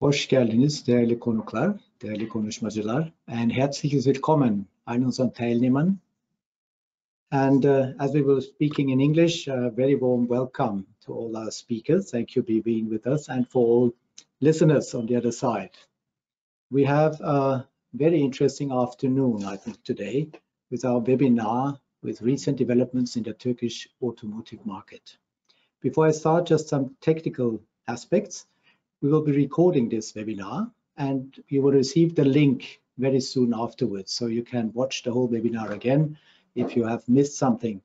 Hoş geldiniz değerli konuklar, değerli konuşmacılar, and herzliches Willkommen allen unseren Teilnehmern. And as we were speaking in English, very warm welcome to all our speakers. Thank you for being with us, and for all listeners on the other side. We have a very interesting afternoon, I think, today with our webinar with recent developments in the Turkish automotive market. Before I start, just some technical aspects. We will be recording this webinar, and you will receive the link very soon afterwards, so you can watch the whole webinar again if you have missed something.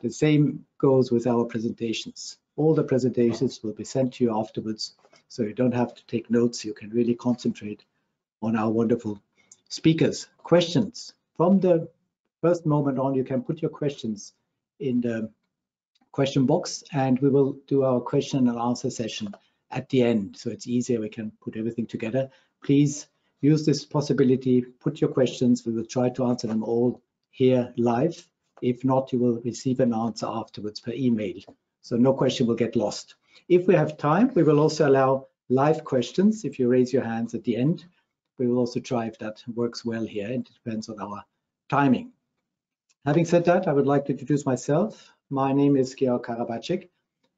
The same goes with our presentations. All the presentations will be sent to you afterwards, so you don't have to take notes. You can really concentrate on our wonderful speakers. Questions. From the first moment on, you can put your questions in the question box, and we will do our question and answer session at the end, so it's easier. We can put everything together. Please use this possibility, put your questions. We will try to answer them all here live. If not, you will receive an answer afterwards per email, so no question will get lost. If we have time, we will also allow live questions. If you raise your hands at the end, we will also try if that works well here. It depends on our timing. Having said that, I would like to introduce myself. My name is Georg Karabacik.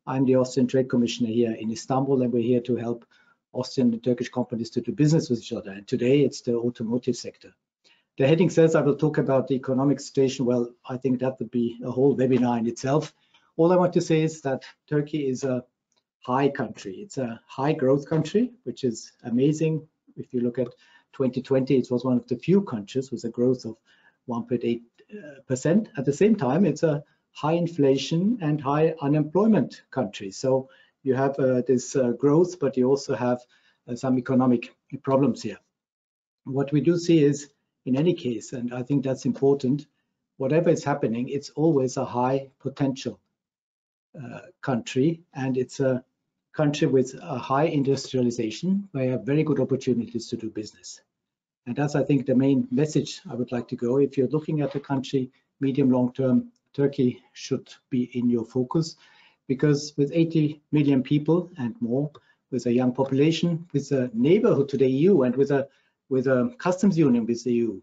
I'm the Austrian Trade Commissioner here in Istanbul, and we're here to help Austrian and Turkish companies to do business with each other. And today it's the automotive sector. The heading says I will talk about the economic situation. Well, I think that would be a whole webinar in itself. All I want to say is that Turkey is a high country. It's a high growth country, which is amazing. If you look at 2020, it was one of the few countries with a growth of 1.8%. At the same time, it's a high inflation and high unemployment country. So you have this growth, but you also have some economic problems here. What we do see is, in any case, and I think that's important, whatever is happening, it's always a high potential country, and it's a country with a high industrialization where you have very good opportunities to do business. And that's, I think, the main message I would like to go. If you're looking at the country medium long term, Turkey should be in your focus, because with 80 million people and more, with a young population, with a neighborhood to the EU, and with a customs union with the EU,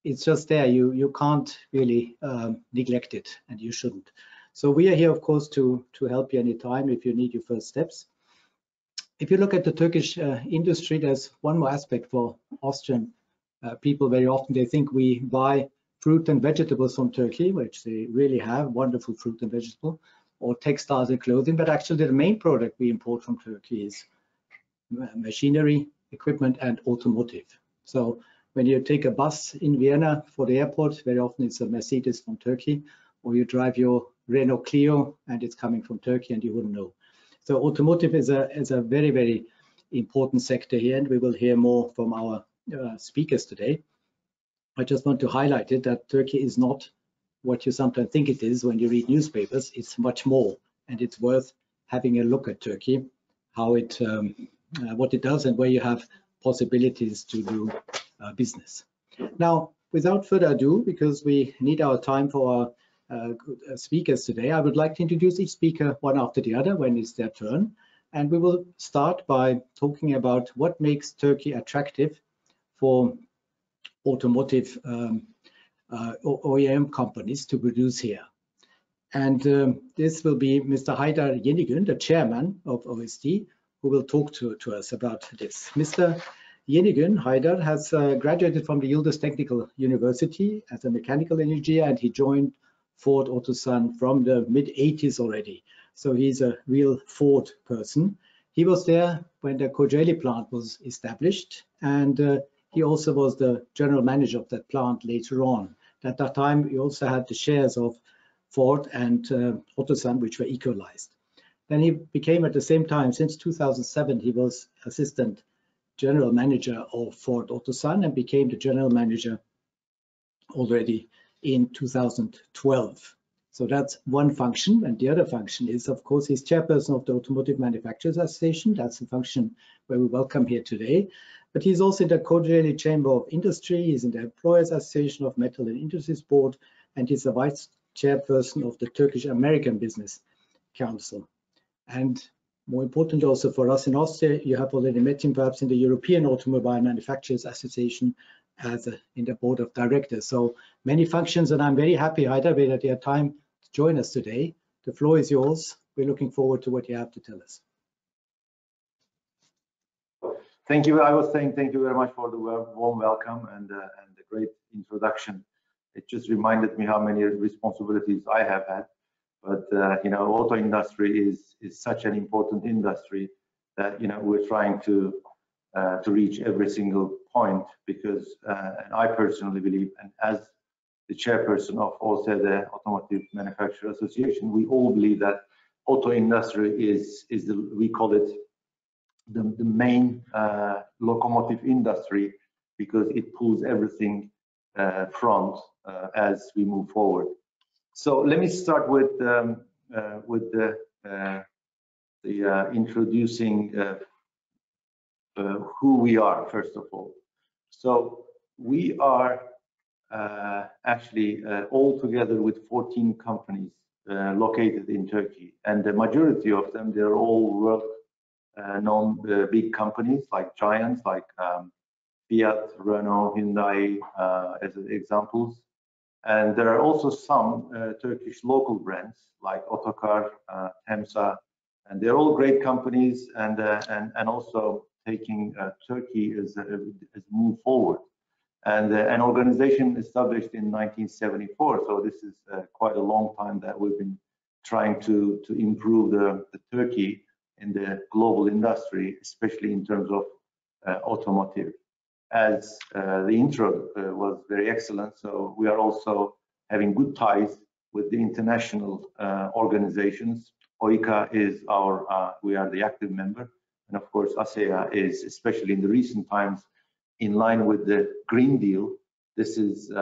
it's just there. You can't really neglect it, and you shouldn't. So we are here, of course, to help you anytime if you need your first steps. If you look at the Turkish industry, there's one more aspect for Austrian people. Very often they think we buy fruit and vegetables from Turkey, which they really have, wonderful fruit and vegetable, or textiles and clothing, but actually the main product we import from Turkey is machinery, equipment, and automotive. So when you take a bus in Vienna for the airport, very often it's a Mercedes from Turkey, or you drive your Renault Clio and it's coming from Turkey and you wouldn't know. So automotive is a very, very important sector here, and we will hear more from our speakers today. I just want to highlight it that Turkey is not what you sometimes think it is when you read newspapers. It's much more, and it's worth having a look at Turkey, how it, what it does, and where you have possibilities to do business. Now, without further ado, because we need our time for our speakers today, I would like to introduce each speaker one after the other when it's their turn, and we will start by talking about what makes Turkey attractive for automotive OEM companies to produce here. And this will be Mr. Haydar Yenigün, the chairman of OSD, who will talk to us about this. Mr. Yenigün, Haydar, has graduated from the Yıldız Technical University as a mechanical engineer, and he joined Ford Otosan from the mid-80s already. So he's a real Ford person. He was there when the Kocaeli plant was established, and he also was the general manager of that plant later on. At that time, he also had the shares of Ford and Otosan, which were equalized. Then he became, at the same time, since 2007, he was assistant general manager of Ford Otosan and became the general manager already in 2012. So that's one function, and the other function is, of course, he's chairperson of the Automotive Manufacturers Association. That's the function where we welcome here today. But he's also in the Kocaeli Chamber of Industry, he's in the Employers Association of Metal and Industries Board, and he's the vice chairperson of the Turkish American Business Council. And more important also for us in Austria, you have already met him perhaps in the European Automobile Manufacturers Association as in the board of directors. So many functions, and I'm very happy, Haydar, that you had time to join us today. The floor is yours. We're looking forward to what you have to tell us. Thank you. I was saying thank you very much for the warm welcome and the great introduction. It just reminded me how many responsibilities I have had. But you know, auto industry is such an important industry that, you know, we're trying to reach every single point, because and I personally believe, and as the chairperson of AuSED, the Automotive Manufacturers Association, we all believe that auto industry is we call it the main locomotive industry, because it pulls everything front as we move forward. So let me start with the introducing who we are, first of all. So we are actually all together with 14 companies located in Turkey, and the majority of them, they're all world-known big companies, like giants like Fiat, Renault, Hyundai, as examples. And there are also some Turkish local brands like Otokar, Temsa, and they're all great companies, and also taking Turkey as move forward. And an organization established in 1974, so this is quite a long time that we've been trying to improve the Turkey in the global industry, especially in terms of automotive. As the intro was very excellent, so we are also having good ties with the international organizations. OICA is our, we are the active member, and of course ASEA is, especially in the recent times, in line with the Green Deal. This is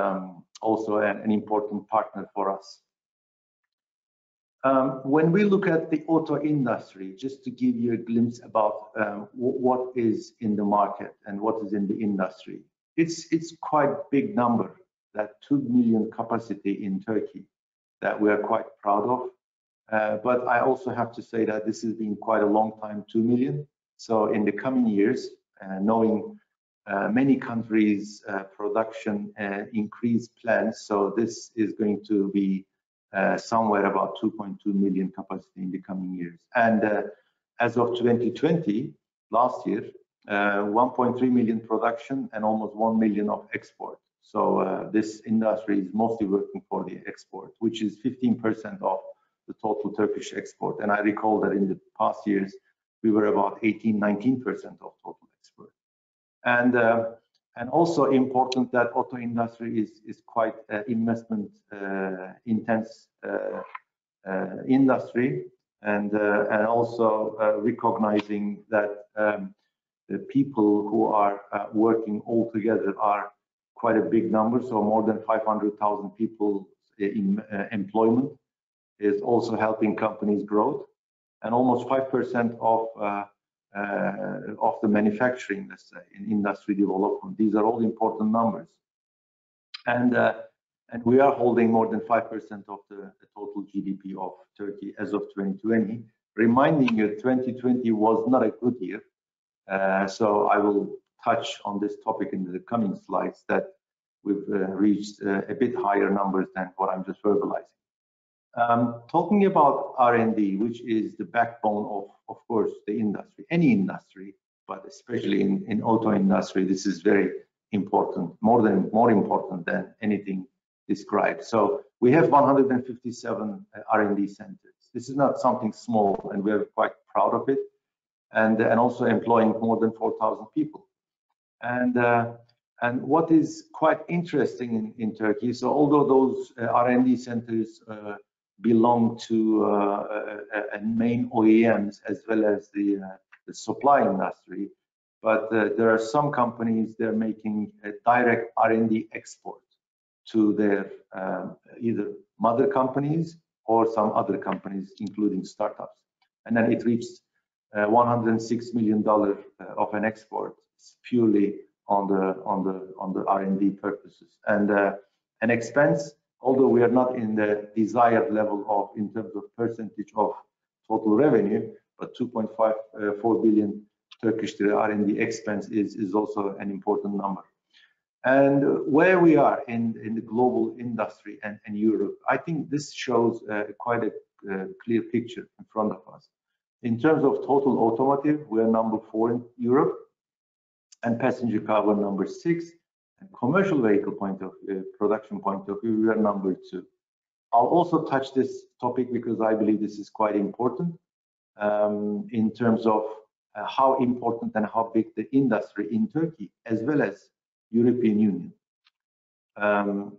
also an important partner for us. When we look at the auto industry, just to give you a glimpse about what is in the market and what is in the industry, it's quite a big number, that 2 million capacity in Turkey that we are quite proud of. But I also have to say that this has been quite a long time, 2 million. So in the coming years, knowing many countries' production increase plans, so this is going to be somewhere about 2.2 million capacity in the coming years. And as of 2020, last year, 1.3 million production and almost 1 million of export. So this industry is mostly working for the export, which is 15% of the total Turkish export. And I recall that in the past years, we were about 18-19% of total export. And also important that auto industry is quite investment intense industry, and also recognizing that the people who are working all together are quite a big number. So more than 500,000 people in employment is also helping companies growth, and almost 5% of the manufacturing, let's say, in industry development. These are all important numbers, and we are holding more than 5% of the total GDP of Turkey as of 2020. Reminding you, 2020 was not a good year, so I will touch on this topic in the coming slides, that we've reached a bit higher numbers than what I'm just verbalizing. Talking about R&D, which is the backbone of course, the industry, any industry, but especially in auto industry, this is very important, more important than anything described. So we have 157 R&D centers. This is not something small, and we're quite proud of it, and also employing more than 4,000 people. And what is quite interesting in Turkey, so although those R&D centers belong to main OEMs as well as the supply industry, but there are some companies, they're making a direct R&D export to their either mother companies or some other companies, including startups. And then it reached $106 million of an export purely on the R&D purposes. And an expense, although we are not in the desired level of in terms of percentage of total revenue, but 2.54 billion Turkish lira R&D expense is also an important number. And where we are in the global industry and Europe, I think this shows quite a clear picture in front of us. In terms of total automotive, we are number 4 in Europe, and passenger car we're number 6. And commercial vehicle production point of view, we are number 2. I'll also touch this topic because I believe this is quite important in terms of how important and how big the industry in Turkey as well as European Union. And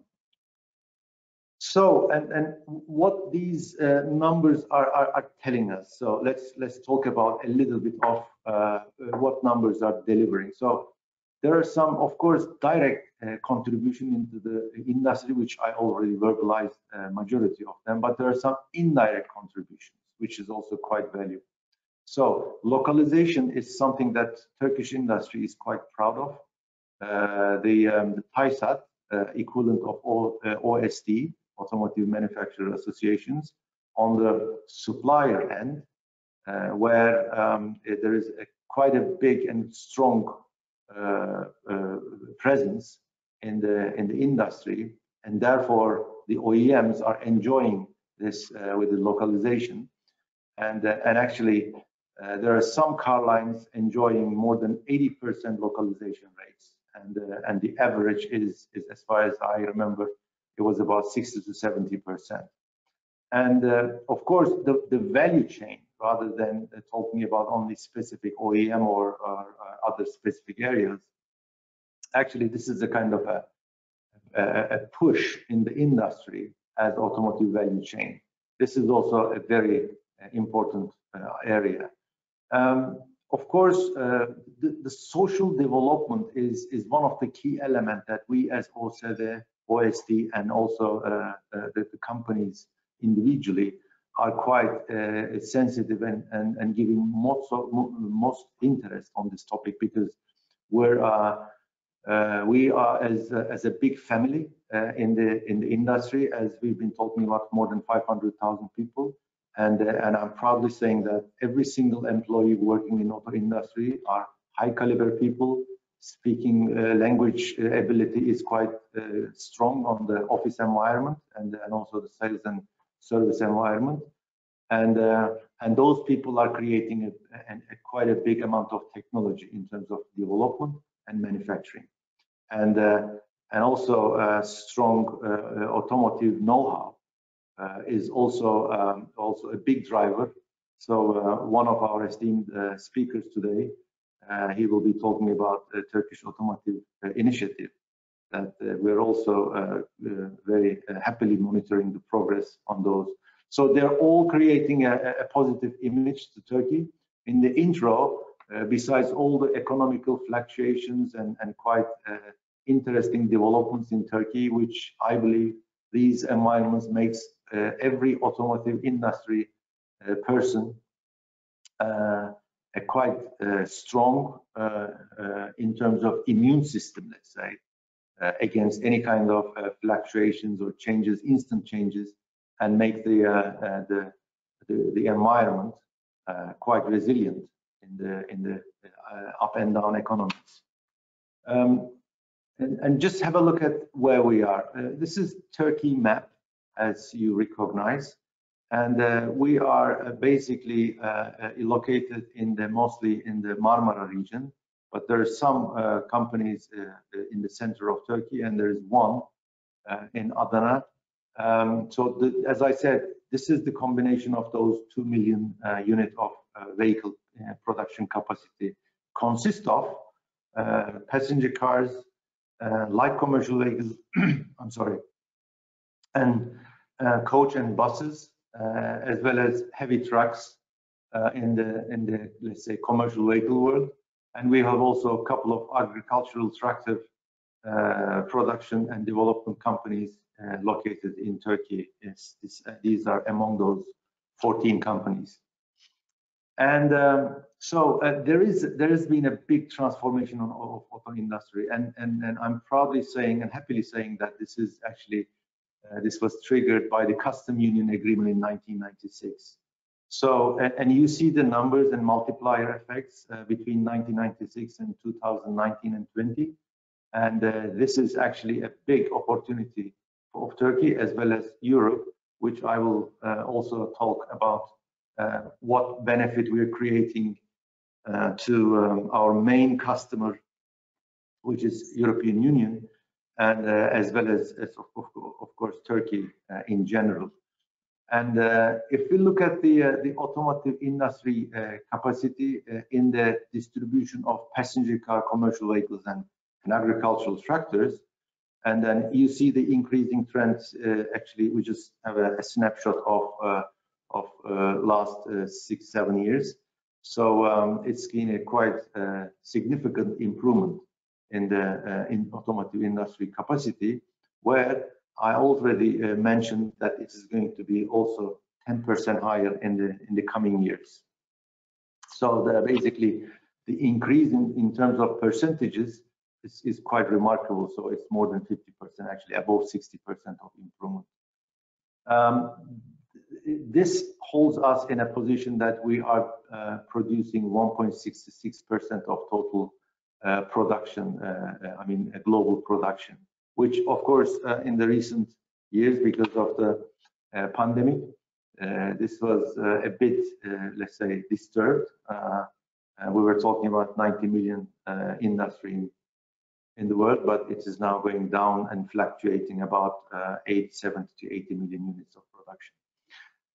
what these numbers are telling us. So let's talk about a little bit of what numbers are delivering. So there are some, of course, direct contribution into the industry, which I already verbalized majority of them, but there are some indirect contributions, which is also quite valuable. So localization is something that Turkish industry is quite proud of. The TISAT, equivalent of OSD, Automotive Manufacturers Associations, on the supplier end, where there is quite a big and strong presence in the industry, and therefore the OEMs are enjoying this with the localization, and actually there are some car lines enjoying more than 80% localization rates, and the average is, as far as I remember, it was about 60 to 70%. And of course, the value chain, rather than talking about only specific OEM or other specific areas, actually this is a kind of a push in the industry as automotive value chain. This is also a very important area. Of course, the social development is one of the key elements that we as OSD and also the companies individually are quite sensitive and giving most interest on this topic, because we are as a big family in the industry, as we've been talking about more than 500,000 people, and I'm proudly saying that every single employee working in auto industry are high caliber people. Speaking language ability is quite strong on the office environment and also the sales and service environment, and those people are creating quite a big amount of technology in terms of development and manufacturing, and also strong automotive know-how is also a big driver. So one of our esteemed speakers today, he will be talking about the Turkish automotive initiative that we're also very happily monitoring the progress on those. So they're all creating a positive image to Turkey. In the intro, besides all the economical fluctuations and quite interesting developments in Turkey, which I believe these environments makes every automotive industry person quite strong in terms of immune system, let's say, against any kind of fluctuations or changes, instant changes, and make the environment quite resilient in the up and down economies. And just have a look at where we are. This is Turkey map, as you recognize, and we are basically located mostly in the Marmara region, but there are some companies in the center of Turkey, and there is one in Adana. So as I said, this is the combination of those 2 million unit of vehicle production capacity, consist of passenger cars, light commercial vehicles, I'm sorry, and coach and buses, as well as heavy trucks in the let's say commercial vehicle world. And we have also a couple of agricultural tractor production and development companies located in Turkey. These are among those 14 companies. And so there has been a big transformation of auto industry, and I'm proudly saying and happily saying that this is actually this was triggered by the Custom Union Agreement in 1996. So, and you see the numbers and multiplier effects between 1996 and 2019 and 20. And this is actually a big opportunity of Turkey as well as Europe, which I will also talk about what benefit we're creating to our main customer, which is European Union, and as well as of course Turkey in general. And if we look at the automotive industry capacity in the distribution of passenger car, commercial vehicles, and agricultural tractors, and then you see the increasing trends. Actually, we just have a snapshot of last 6-7 years. So it's been a quite significant improvement in the automotive industry capacity, where I already mentioned that it is going to be also 10% higher in the coming years. So basically the increase in terms of percentages is quite remarkable. So it's more than 50%, actually above 60% of improvement. This holds us in a position that we are producing 1.66% of total production, I mean global production, which of course in the recent years, because of the pandemic, this was a bit, let's say, disturbed. We were talking about 90 million industry in the world, but it is now going down and fluctuating about 70 to 80 million units of production.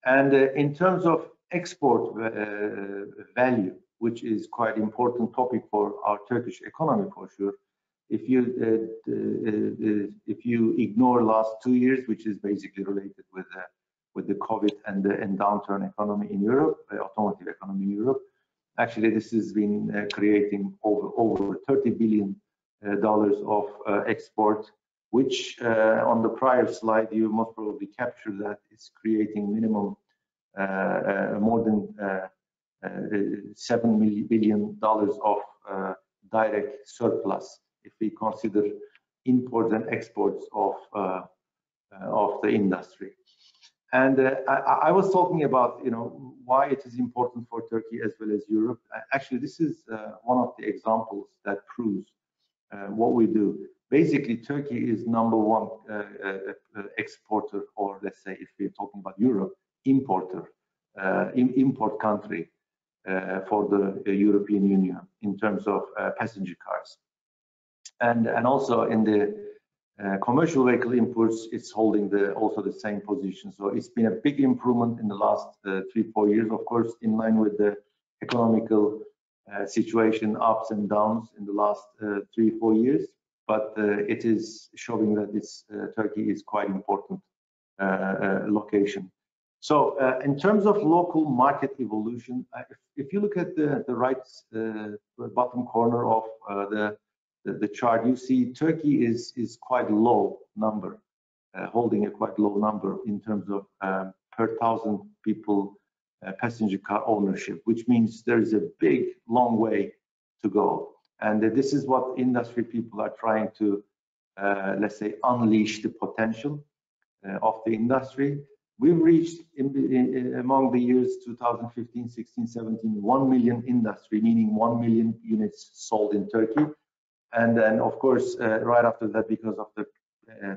And in terms of export value, which is quite important topic for our Turkish economy for sure, if you ignore last 2 years, which is basically related with the COVID and downturn economy in Europe, automotive economy in Europe, actually this has been creating over $30 billion of export, which on the prior slide you most probably captured that it's creating minimum more than $7 billion of direct surplus if we consider imports and exports of the industry. And I was talking about, you know, why it is important for Turkey as well as Europe. Actually, this is one of the examples that proves what we do. Basically, Turkey is #1 exporter, or let's say, if we're talking about Europe, importer, import country for the European Union in terms of passenger cars. And also in the commercial vehicle imports, it's holding also the same position. So it's been a big improvement in the last 3-4 years, of course, in line with the economical situation, ups and downs in the last 3-4 years. But it is showing that Turkey is quite important location. So in terms of local market evolution, if you look at the right bottom corner of the chart, you see Turkey is quite low number, holding a quite low number in terms of per 1,000 people passenger car ownership, which means there is a big, long way to go. And this is what industry people are trying to, let's say, unleash the potential of the industry. We've reached among the years 2015, 16, 17, 1 million industry, meaning 1 million units sold in Turkey. And then, of course, right after that, because of the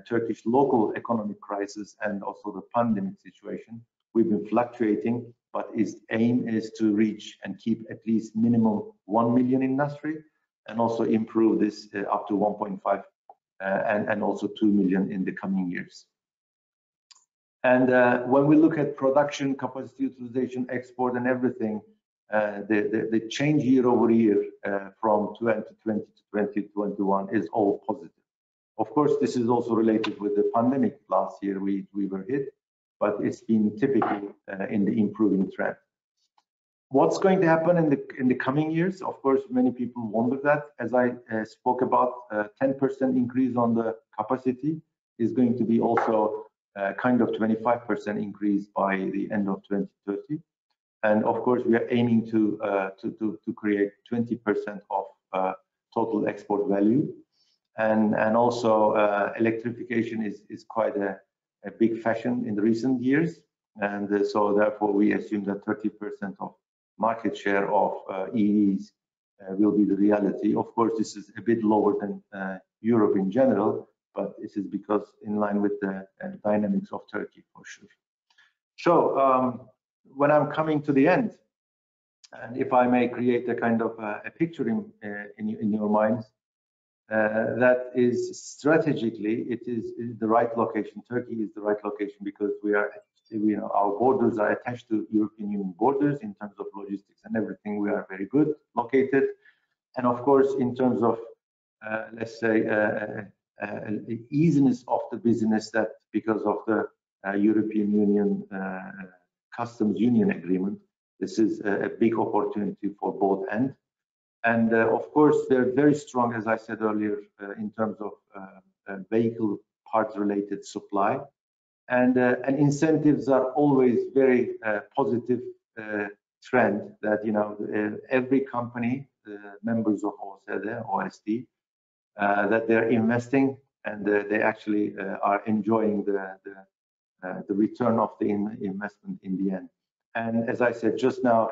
Turkish local economic crisis and also the pandemic situation, we've been fluctuating, but its aim is to reach and keep at least minimum 1 million industry, and also improve this up to 1.5 and also 2 million in the coming years. And when we look at production, capacity utilization, export, and everything, the change year over year from 2020 to 2021 is all positive. Of course, this is also related with the pandemic. Last year we were hit, but it's been typically in the improving trend. What's going to happen in the coming years? Of course, many people wonder that. As I spoke about, 10% increase on the capacity is going to be also kind of 25% increase by the end of 2030. And of course, we are aiming to create 20% of total export value. And also electrification is quite a big fashion in the recent years. and so therefore we assume that 30% of market share of EVs will be the reality. Of course, this is a bit lower than Europe in general, but this is because in line with the dynamics of Turkey for sure. So when I'm coming to the end, and if I may create a kind of a picture in your minds, that is strategically it is the right location. Turkey is the right location because we are, our borders are attached to European Union borders in terms of logistics and everything. We are very good located, and of course in terms of let's say easiness of the business, that because of the European Union customs union agreement, this is a big opportunity for both ends. And of course, they're very strong, as I said earlier, in terms of vehicle parts related supply. And incentives are always very positive trend that, every company, members of OSD, that they're investing and they actually are enjoying the return of the investment in the end. And as I said just now,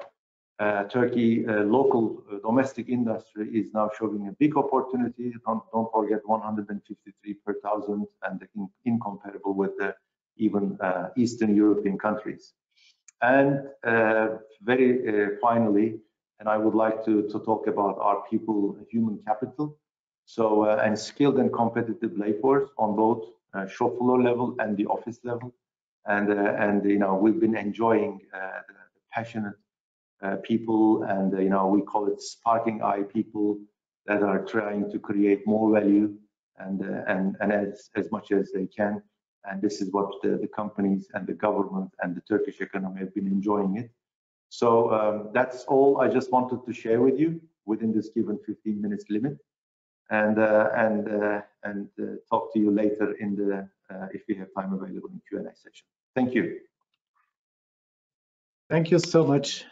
Turkey local domestic industry is now showing a big opportunity. Don't forget 153 per thousand, and incomparable with the even Eastern European countries. And very finally, and I would like to talk about our people, human capital. So and skilled and competitive labor force on both shop floor level and the office level, and we've been enjoying the passionate people, and we call it sparking eye people that are trying to create more value and as much as they can. And this is what the companies and the government and the Turkish economy have been enjoying it. So that's all I just wanted to share with you within this given 15 minutes limit, and talk to you later in the if we have time available in Q&A session. Thank you. Thank you so much,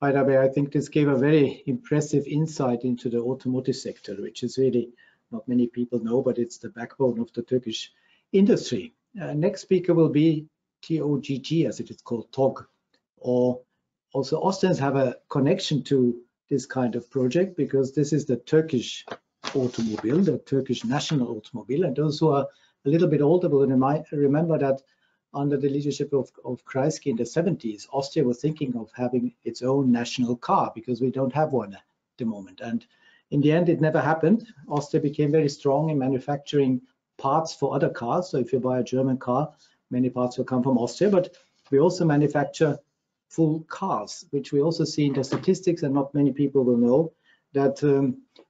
Haydar. I think this gave a very impressive insight into the automotive sector, which is really not many people know, but it's the backbone of the Turkish industry. Next speaker will be TOGG, as it is called, TOGG. Or also Austrians have a connection to this kind of project because this is the Turkish automobile, the Turkish national automobile. And those who are a little bit older will remember that under the leadership of Kreisky in the 70s, Austria was thinking of having its own national car because we don't have one at the moment. And in the end, it never happened. Austria became very strong in manufacturing parts for other cars. So if you buy a German car, many parts will come from Austria, but we also manufacture full cars, which we also see in the statistics, and not many people will know that,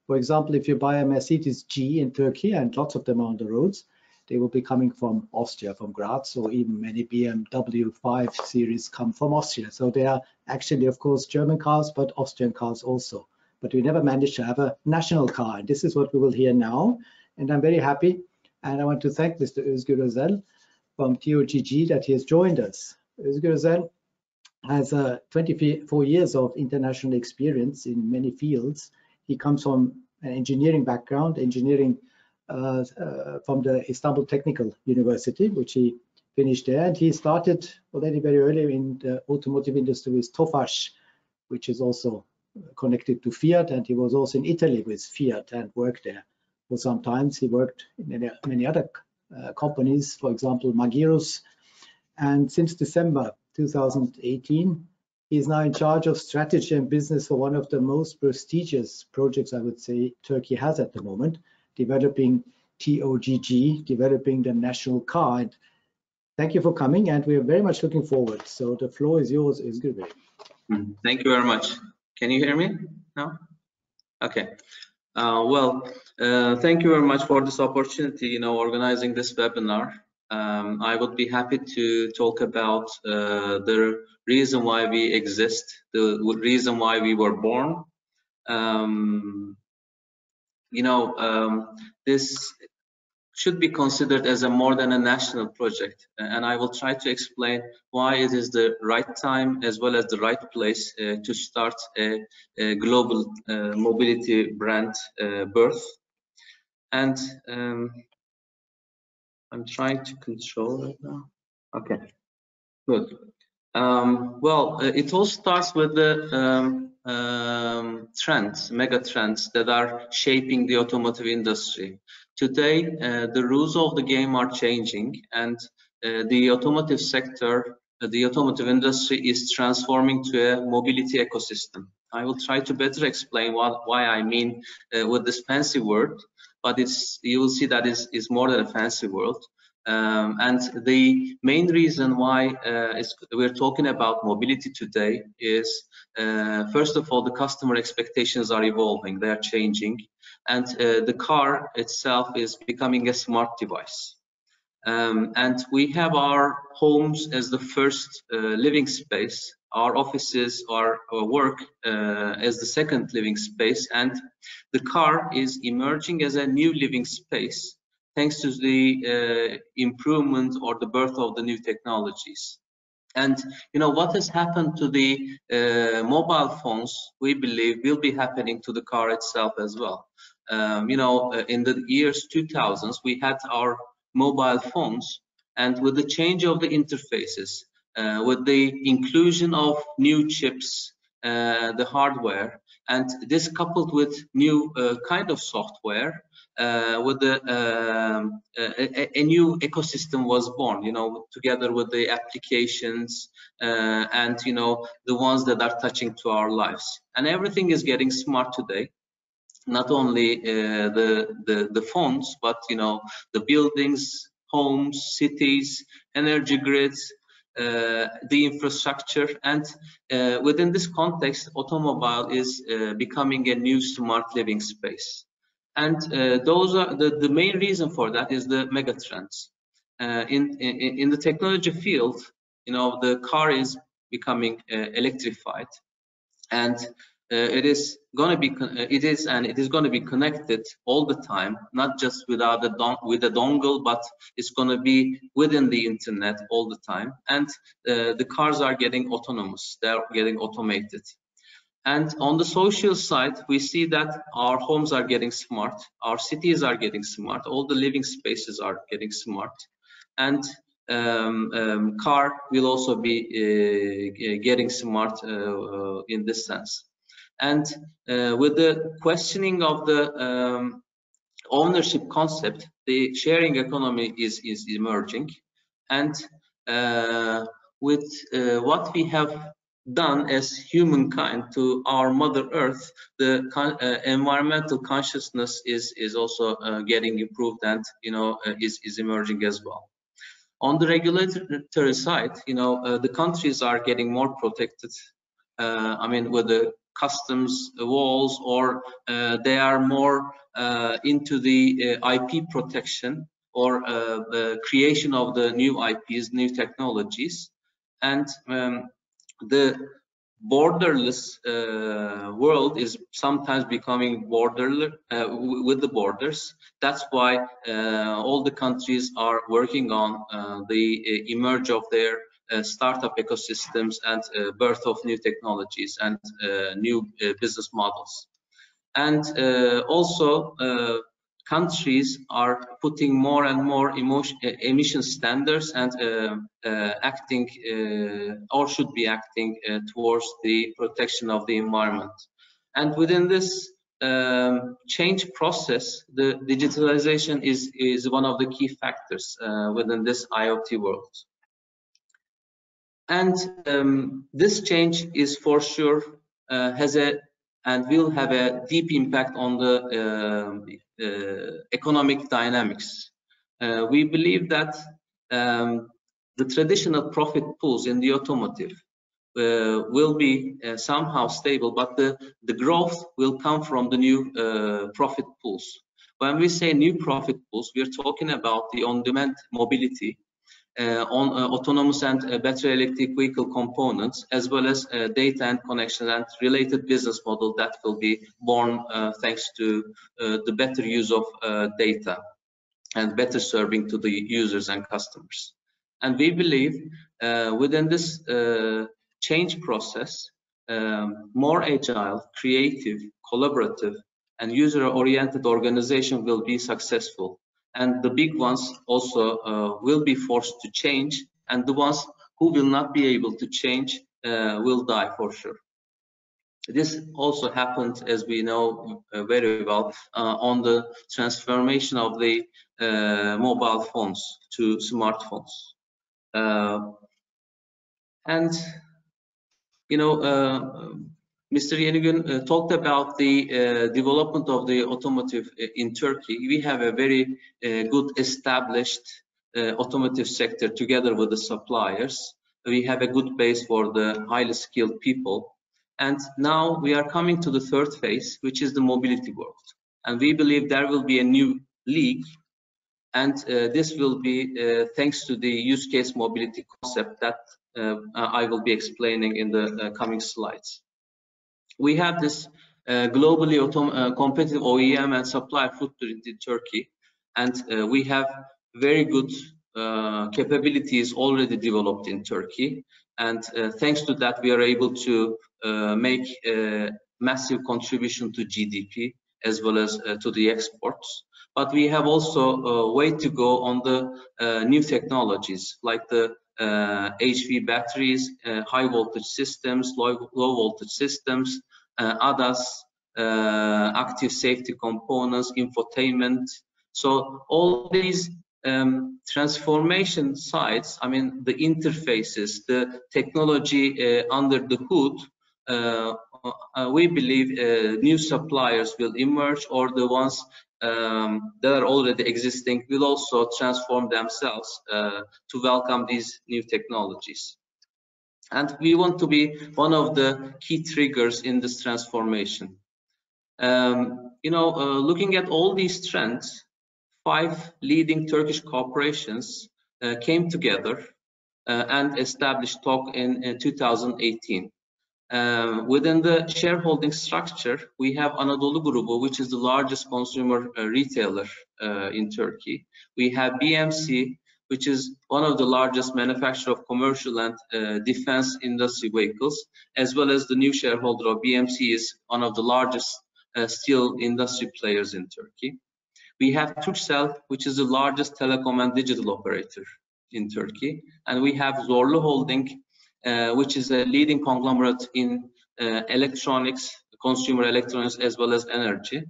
for example, if you buy a Mercedes G in Turkey, and lots of them are on the roads, they will be coming from Austria, from Graz, or even many BMW 5 series come from Austria. So they are actually, of course, German cars, but Austrian cars also. But we never managed to have a national car, and this is what we will hear now. And I'm very happy, and I want to thank Mr. Özgür Özel from TOGG that he has joined us. Özgür Özel has 24 years of international experience in many fields. He comes from an engineering background, from the Istanbul Technical University, which he finished there. And he started already very early in the automotive industry with Tofaş, which is also connected to Fiat. And he was also in Italy with Fiat and worked there for some time. He worked in many other companies, for example, Magirus. And since December 2018, he is now in charge of strategy and business for one of the most prestigious projects, I would say, Turkey has at the moment, developing TOGG, developing the national car. And thank you for coming, and we are very much looking forward. So the floor is yours, Özgür Bey. Thank you very much. Can you hear me now? Okay. Thank you very mumuch for this opportunity, organizing this webinar. I would be happy to talk about the reason why we exist, the reason why we were born. This should be considered as a more than a national project, and I will try to explain why it is the right time as well as the right place to start a global mobility brand birth. And I'm trying to control it now. Okay. Good. Well, it all starts with the trends, mega trends that are shaping the automotive industry. Today, the rules of the game are changing, and the automotive sector, the automotive industry is transforming to a mobility ecosystem. I will try to better explain why I mean with this fancy word, but you will see that is more than a fancy word. And the main reason why we're talking about mobility today is, first of all, the customer expectations are evolving, they are changing, and the car itself is becoming a smart device. And we have our homes as the first living space, our offices, our work as the second living space, and the car is emerging as a new living space thanks to the improvement or the birth of the new technologies. And you know what has happened to the mobile phones, we believe will be happening to the car itself as well. You know, in the years 2000s, we had our mobile phones, and with the change of the interfaces, with the inclusion of new chips, the hardware, and this coupled with new kind of software, with a new ecosystem was born, you know, together with the applications and, you know, the ones that are touching to our lives. And everything is getting smart today. Not only the phones, but, you know, the buildings, homes, cities, energy grids, the infrastructure, and within this context, automobile is becoming a new smart living space. And those are the main reason for that is the mega trends. In the technology field, you know, the car is becoming electrified, and it is going to be connected all the time, not just with a dongle, but it's going to be within the internet all the time. And the cars are getting autonomous, they're getting automated. And on the social side, we see that our homes are getting smart, our cities are getting smart, all the living spaces are getting smart, and car will also be getting smart in this sense. And with the questioning of the ownership concept, the sharing economy is emerging, and with what we have done as humankind to our Mother Earth, the environmental consciousness is also getting improved, and, you know, is emerging as well. On the regulatory side, you know, the countries are getting more protected. I mean, with the customs walls, or they are more into the IP protection, or the creation of the new IPs, new technologies, and the borderless world is sometimes becoming borderless with the borders. That's why all the countries are working on the emerge of their startup ecosystems and birth of new technologies and new business models. And also countries are putting more and more emission standards and acting or should be acting towards the protection of the environment. And within this change process, the digitalization is one of the key factors within this IoT world. And this change is for sure has a and will have a deep impact on the economic dynamics. We believe that the traditional profit pools in the automotive will be somehow stable, but the growth will come from the new profit pools. When we say new profit pools, we're talking about the on-demand mobility, on autonomous and battery electric vehicle components, as well as data and connections and related business model that will be born thanks to the better use of data and better serving to the users and customers. And we believe within this change process, more agile, creative, collaborative, and user-oriented organization will be successful. And the big ones also will be forced to change, and the ones who will not be able to change will die for sure. This also happened, as we know very well, on the transformation of the mobile phones to smartphones. And you know, Mr. Yenigün talked about the development of the automotive in Turkey. We have a very good established automotive sector together with the suppliers. We have a good base for the highly skilled people. And now we are coming to the third phase, which is the mobility world. And we believe there will be a new league. And this will be thanks to the use case mobility concept that I will be explaining in the coming slides. We have this globally competitive OEM and supplier footprint in Turkey, and we have very good capabilities already developed in Turkey. And thanks to that, we are able to make a massive contribution to GDP as well as to the exports. But we have also a way to go on the new technologies like the HV batteries, high voltage systems, low voltage systems, ADAS, active safety components, infotainment. So all these transformation sides, I mean the interfaces, the technology under the hood, we believe new suppliers will emerge, or the ones that are already existing will also transform themselves to welcome these new technologies. And we want to be one of the key triggers in this transformation. Looking at all these trends, 5 leading Turkish corporations came together and established TOGG in 2018. Within the shareholding structure, we have Anadolu Grubu, which is the largest consumer retailer in Turkey. We have BMC, which is one of the largest manufacturer of commercial and defense industry vehicles, as well as the new shareholder of BMC is one of the largest steel industry players in Turkey. We have Turkcell, which is the largest telecom and digital operator in Turkey. And we have Zorlu Holding, which is a leading conglomerate in electronics, consumer electronics, as well as energy.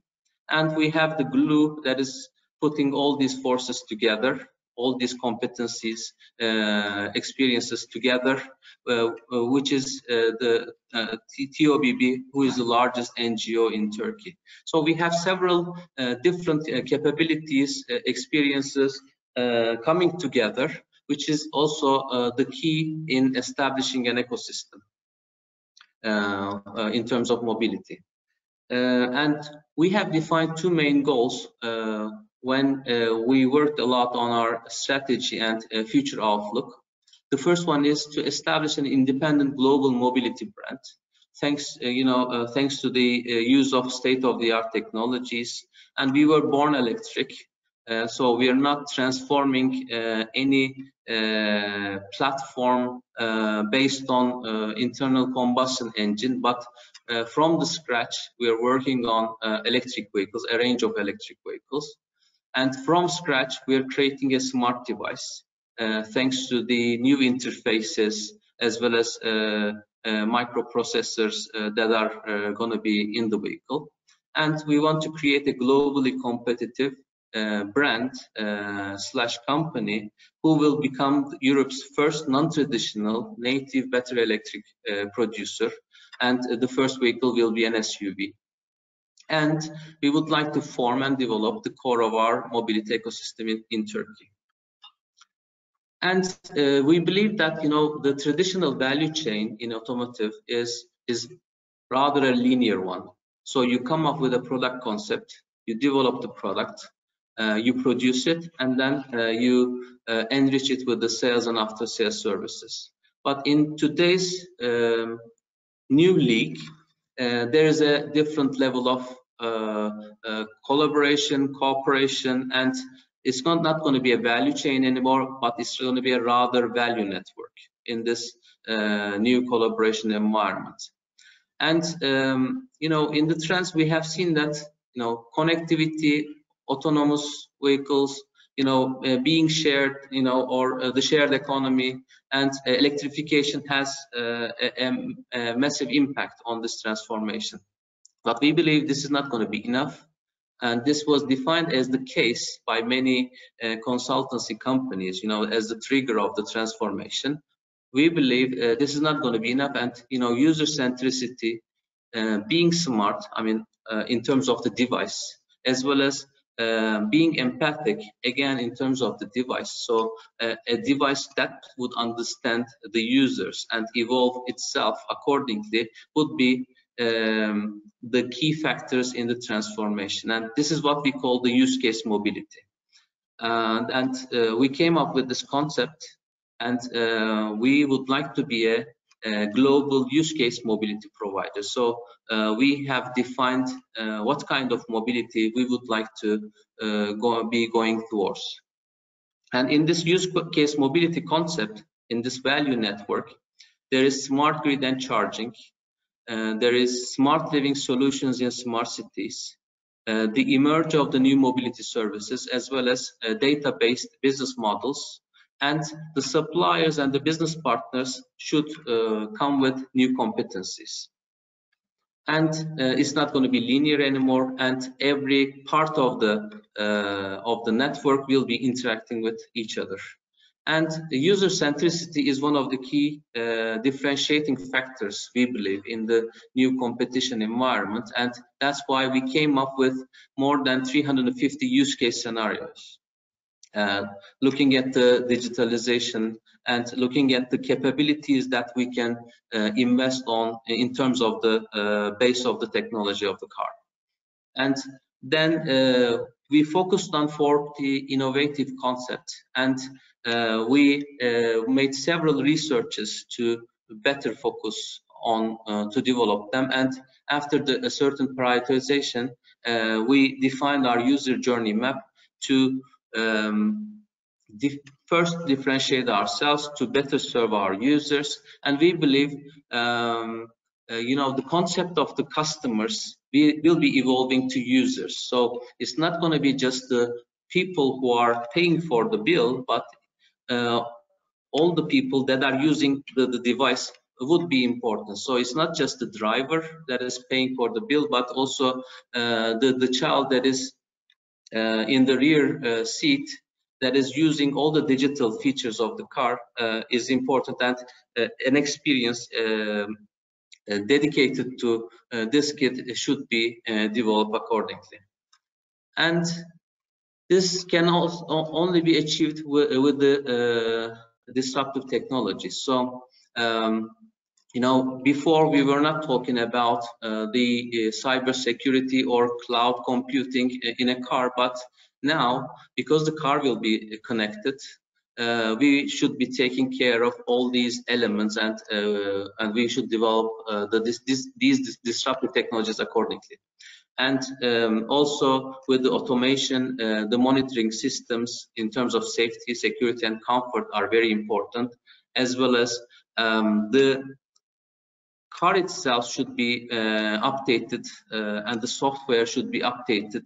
And we have the glue that is putting all these forces together, all these competencies, experiences together, which is the TOBB, who is the largest NGO in Turkey. So we have several different capabilities, experiences coming together, which is also the key in establishing an ecosystem in terms of mobility. And we have defined 2 main goals when we worked a lot on our strategy and future outlook. The first one is to establish an independent global mobility brand. Thanks to the use of state-of-the-art technologies. And we were born electric. So we are not transforming any platform based on internal combustion engine, but from the scratch, we are working on electric vehicles, a range of electric vehicles. And from scratch, we are creating a smart device, thanks to the new interfaces, as well as microprocessors that are going to be in the vehicle. And we want to create a globally competitive brand / company who will become Europe's first non-traditional native battery electric producer, and the first vehicle will be an SUV. And we would like to form and develop the core of our mobility ecosystem in Turkey. And we believe that the traditional value chain in automotive is rather a linear one. So you come up with a product concept, you develop the product, you produce it, and then you enrich it with the sales and after sales services. But in today's new league, there is a different level of collaboration, cooperation, and it's not going to be a value chain anymore, but it's going to be a rather value network in this new collaboration environment. And in the trends we have seen that connectivity, autonomous vehicles, being shared, or the shared economy, and electrification has a massive impact on this transformation. But we believe this is not going to be enough, and this was defined as the case by many consultancy companies, as the trigger of the transformation. We believe this is not going to be enough, and user centricity, being smart, in terms of the device, as well as being empathic, again, in terms of the device. So a device that would understand the users and evolve itself accordingly would be the key factors in the transformation. And this is what we call the use case mobility. And we came up with this concept, and we would like to be a global use case mobility provider. So we have defined what kind of mobility we would like to be going towards. And in this use case mobility concept, in this value network, there is smart grid and charging, there is smart living solutions in smart cities, the emerge of the new mobility services, as well as data-based business models. And the suppliers and the business partners should come with new competencies. And it's not going to be linear anymore, and every part of the network will be interacting with each other. And the user centricity is one of the key differentiating factors, we believe, in the new competition environment, and that's why we came up with more than 350 use case scenarios. Looking at the digitalization and looking at the capabilities that we can invest on in terms of the base of the technology of the car. And then we focused on 40 innovative concepts, and we made several researches to better focus on to develop them. And after a certain prioritization, we defined our user journey map to first differentiate ourselves to better serve our users. And we believe the concept of the customers will be evolving to users. So it's not going to be just the people who are paying for the bill, but all the people that are using the device would be important. So it's not just the driver that is paying for the bill, but also the child that is in the rear seat that is using all the digital features of the car is important, and an experience dedicated to this kit should be developed accordingly. And this can also only be achieved with the disruptive technologies. So before we were not talking about the cyber security or cloud computing in a car, but now, because the car will be connected, we should be taking care of all these elements, and we should develop these disruptive technologies accordingly. And also with the automation, the monitoring systems in terms of safety, security, and comfort are very important, as well as the car itself should be updated, and the software should be updated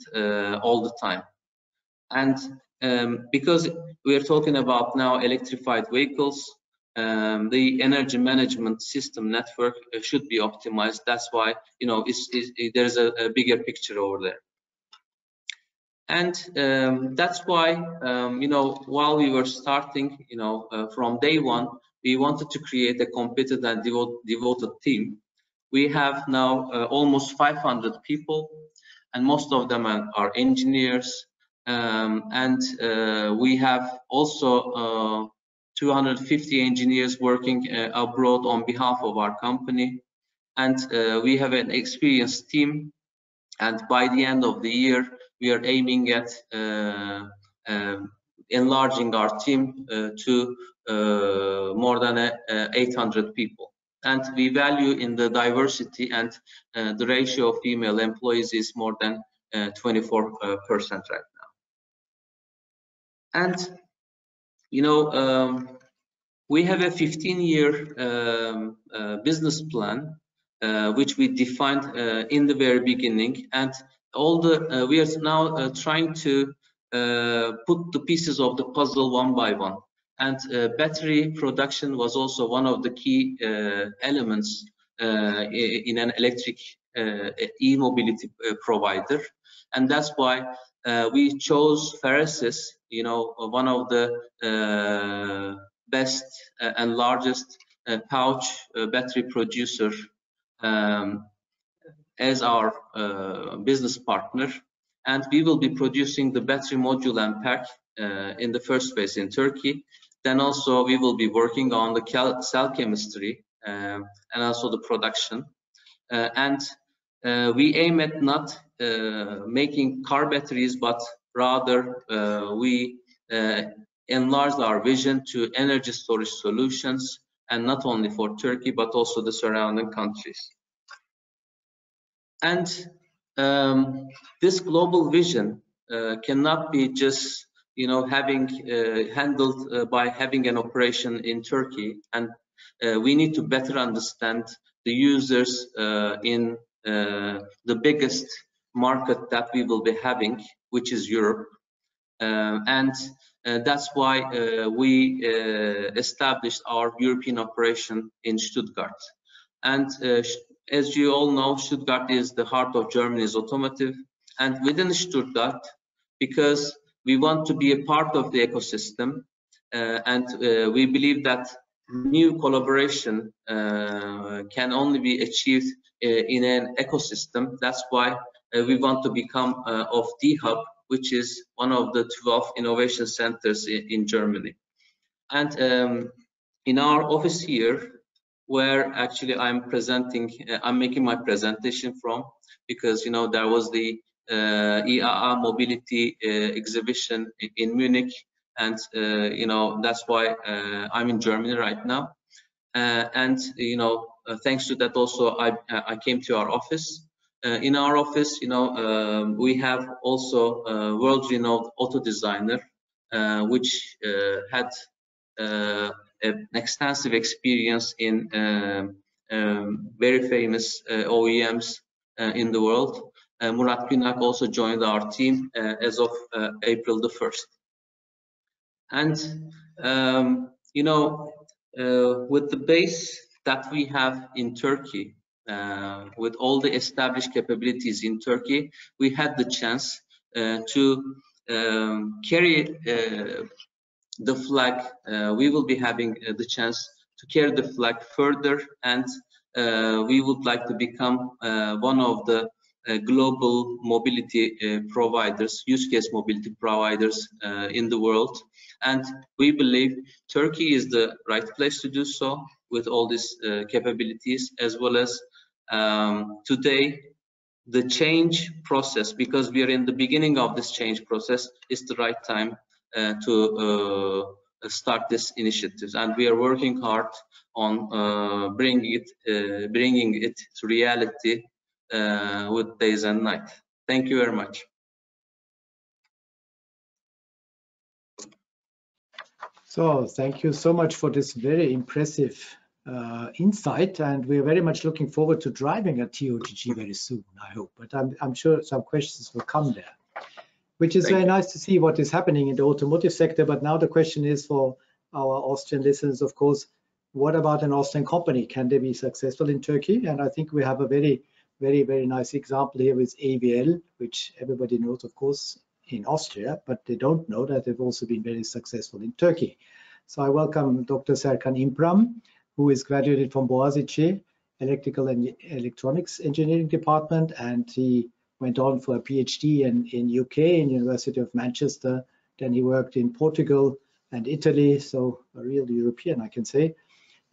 all the time. And because we are talking about now electrified vehicles, the energy management system network should be optimized. That's why there's a bigger picture over there. And that's why while we were starting, from day one, we wanted to create a competent and devoted team. We have now almost 500 people, and most of them are engineers. And we have also 250 engineers working abroad on behalf of our company. And we have an experienced team. And by the end of the year, we are aiming at enlarging our team to more than 800 people. And we value in the diversity, and the ratio of female employees is more than 24% right now. And we have a 15-year business plan, which we defined in the very beginning, and all the we are now trying to put the pieces of the puzzle one by one. And battery production was also one of the key elements in an electric e-mobility provider. And that's why we chose Farasis, one of the best and largest pouch battery producer as our business partner. And we will be producing the battery module and pack in the first phase in Turkey. Then also we will be working on the cell chemistry and also the production. We aim at not making car batteries, but rather we enlarge our vision to energy storage solutions, and not only for Turkey, but also the surrounding countries. And this global vision cannot be just having handled by having an operation in Turkey, and we need to better understand the users in the biggest market that we will be having, which is Europe. That's why we established our European operation in Stuttgart. And as you all know, Stuttgart is the heart of Germany's automotive. And within Stuttgart, because we want to be a part of the ecosystem, and we believe that new collaboration can only be achieved in an ecosystem. That's why we want to become of D-Hub, which is one of the 12 innovation centers in Germany. And in our office here, where actually I'm making my presentation from, because there was the IAA mobility exhibition in Munich, and that's why I'm in Germany right now. Thanks to that also I came to our office. In our office, we have also a world-renowned auto designer, which had an extensive experience in very famous OEMs in the world. Murat Günak also joined our team as of April the 1st. And with the base that we have in Turkey, with all the established capabilities in Turkey, we had the chance to carry the flag. We will be having the chance to carry the flag further, and we would like to become one of the global mobility providers, use case mobility providers in the world. And we believe Turkey is the right place to do so, with all these capabilities, as well as today the change process, because we are in the beginning of this change process, is the right time to start this initiatives. And we are working hard on bringing it to reality with days and night. Thank you very much. So thank you so much for this very impressive insight, and we're very much looking forward to driving a TOGG very soon, I hope. But I'm sure some questions will come there, which is very nice to see what is happening in the automotive sector. But now the question is for our Austrian listeners, of course, what about an Austrian company? Can they be successful in Turkey? And I think we have a very, very nice example here with AVL, which everybody knows, of course, in Austria, but they don't know that they've also been very successful in Turkey. So I welcome Dr. Serkan İmpram, who is graduated from Boğaziçi Electrical and Electronics Engineering Department, and he went on for a PhD in UK, in University of Manchester. Then he worked in Portugal and Italy, so a real European, I can say.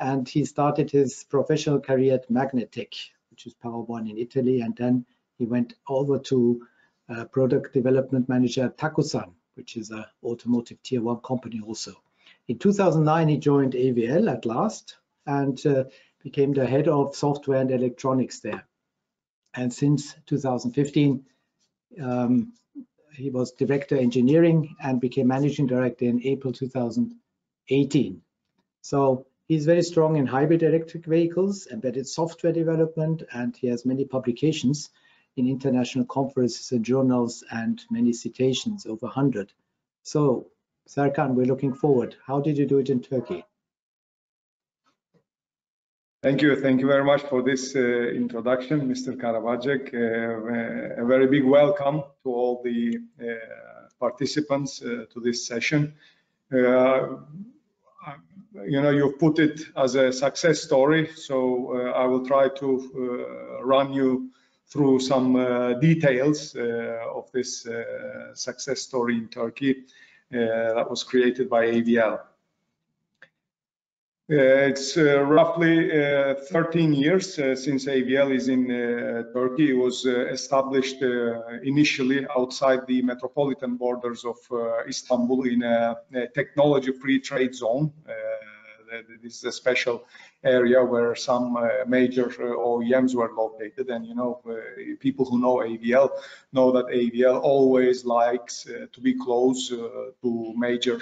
And he started his professional career at Magnetec, which is Power One in Italy, and then he went over to product development manager at Takusan, which is an automotive tier 1 company also. In 2009, he joined AVL at last and became the head of software and electronics there. And since 2015, he was director engineering and became managing director in April 2018. So he's very strong in hybrid electric vehicles, embedded software development, and he has many publications in international conferences and journals, and many citations, over 100. So, Serkan, we're looking forward. How did you do it in Turkey? Thank you very much for this introduction, Mr. Karabacek. A very big welcome to all the participants to this session. You know, you've put it as a success story, so I will try to run you through some details of this success story in Turkey that was created by AVL. It's roughly 13 years since AVL is in Turkey. It was established initially outside the metropolitan borders of Istanbul in a technology-free trade zone. This is a special area where some major OEMs were located, and you know, people who know AVL know that AVL always likes to be close to major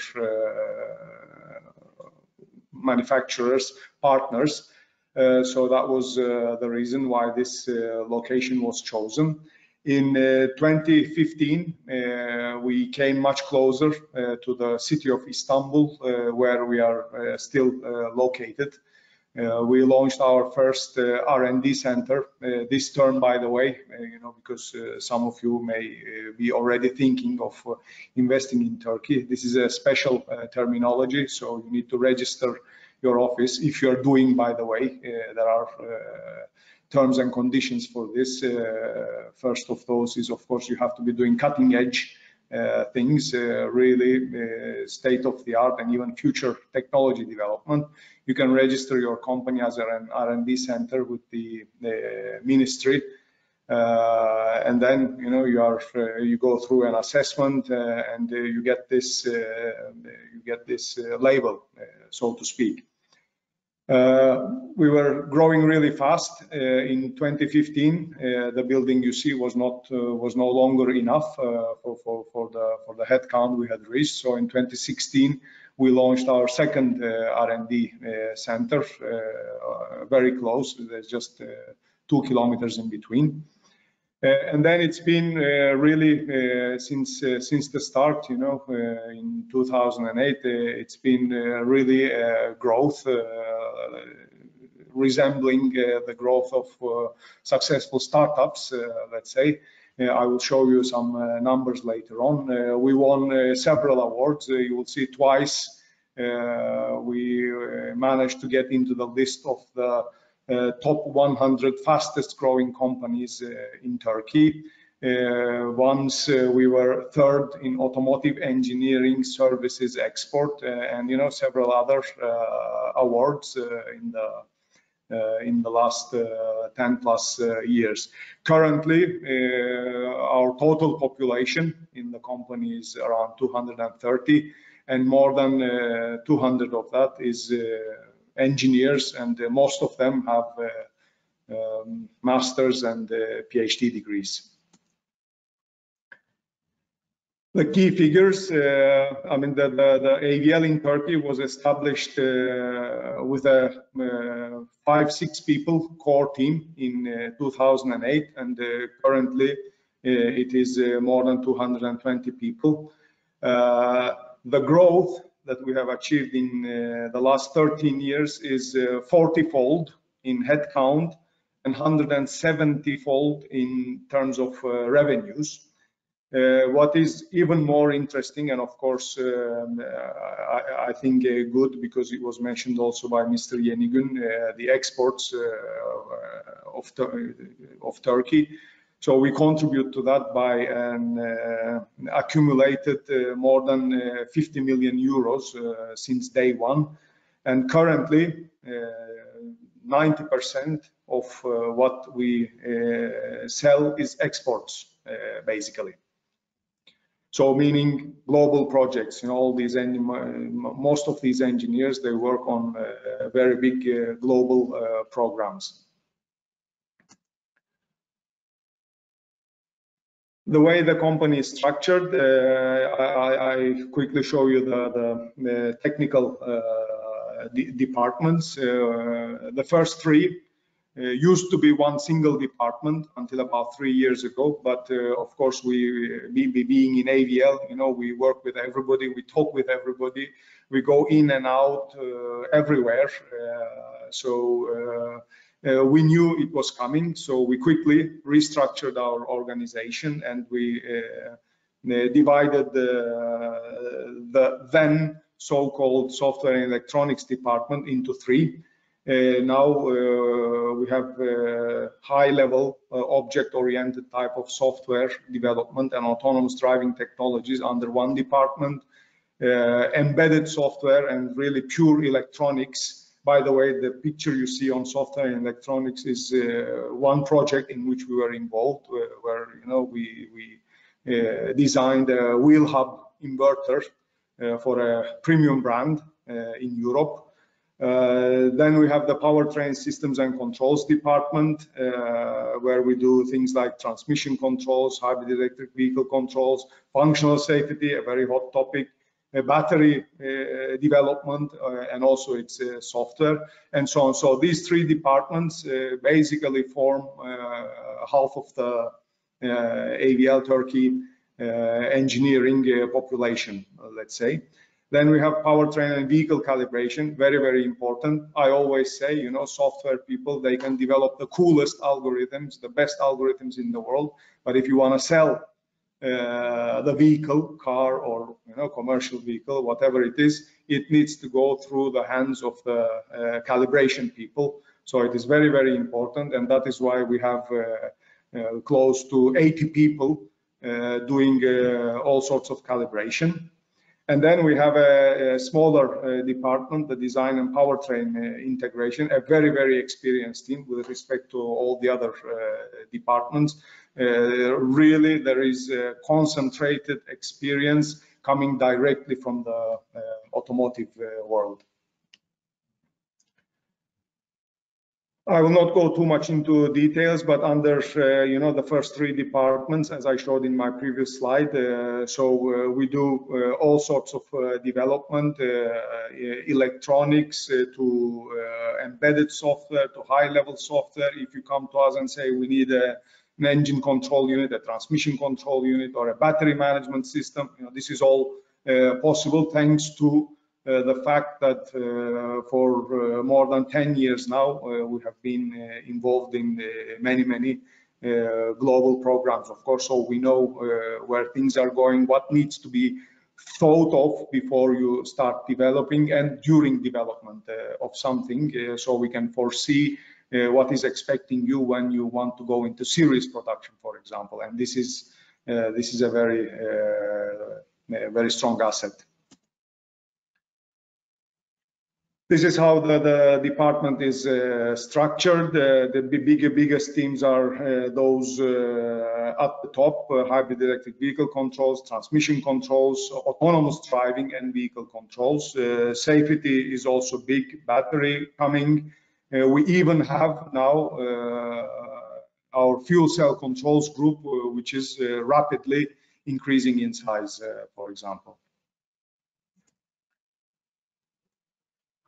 manufacturers, partners. So that was the reason why this location was chosen. In 2015, we came much closer to the city of Istanbul, where we are still located. We launched our first R&D center this term, by the way, you know, because some of you may be already thinking of investing in Turkey. This is a special terminology, so you need to register your office. If you are doing, by the way, there are terms and conditions for this. First of those is, of course, you have to be doing cutting edge things, really state-of-the-art and even future technology development. You can register your company as an R&D center with the ministry, and then you know you go through an assessment and you get this label, so to speak. We were growing really fast. In 2015, the building you see was no longer enough for the headcount we had reached. So in 2016, we launched our second R&D center, very close. There's just 2 kilometers in between. And then it's been really since the start, you know, in 2008, it's been really growth resembling the growth of successful startups, let's say. I will show you some numbers later on. We won several awards. You will see twice we managed to get into the list of the top 100 fastest growing companies in Turkey. Once we were third in automotive engineering services export, and you know, several other awards in the last 10 plus years. Currently, our total population in the company is around 230, and more than 200 of that is engineers, and most of them have master's and PhD degrees. The key figures, I mean, the AVL in Turkey was established with a 5-6 people core team in 2008, and currently it is more than 220 people. The growth that we have achieved in the last 13 years is 40-fold in headcount and 170-fold in terms of revenues. What is even more interesting, and of course I think good, because it was mentioned also by Mr. Yenigun, the exports of Turkey. So we contribute to that by an accumulated more than 50 million euros since day one, and currently 90% of what we sell is exports, basically. So meaning global projects, you know, all these, most of these engineers, they work on very big global programs. The way the company is structured, I quickly show you the technical departments. The first three used to be one single department until about 3 years ago, but of course we being in AVL, you know, we work with everybody, we talk with everybody, we go in and out everywhere. We knew it was coming, so we quickly restructured our organization and we divided the then so-called software and electronics department into 3. Now we have high-level object-oriented type of software development and autonomous driving technologies under one department, embedded software and really pure electronics. By the way, the picture you see on software and electronics is one project in which we were involved, where you know we designed a wheel hub inverter for a premium brand in Europe. Then we have the powertrain systems and controls department, where we do things like transmission controls, hybrid electric vehicle controls, functional safety, a very hot topic, battery development, and also its software, and so on. So these 3 departments basically form half of the AVL Turkey engineering population, let's say. Then we have powertrain and vehicle calibration, very, very important. I always say, you know, software people, they can develop the coolest algorithms, the best algorithms in the world. But if you want to sell the vehicle, car or, you know, commercial vehicle, whatever it is, it needs to go through the hands of the calibration people. So it is very, very important. And that is why we have close to 80 people doing all sorts of calibration. And then we have a smaller department, the design and powertrain integration, a very, very experienced team with respect to all the other departments. Really, there is concentrated experience coming directly from the automotive world. I will not go too much into details, but under you know, the first 3 departments, as I showed in my previous slide, we do all sorts of development, electronics to embedded software to high-level software. If you come to us and say we need an engine control unit, a transmission control unit, or a battery management system, you know, this is all possible thanks to the fact that for more than 10 years now, we have been involved in many global programs, of course, so we know where things are going, what needs to be thought of before you start developing and during development of something, so we can foresee what is expecting you when you want to go into series production, for example. And this is a very strong asset. This is how the department is structured. The biggest teams are those at the top, hybrid electric vehicle controls, transmission controls, autonomous driving and vehicle controls. Safety is also big, battery coming. We even have now our fuel cell controls group, which is rapidly increasing in size, for example.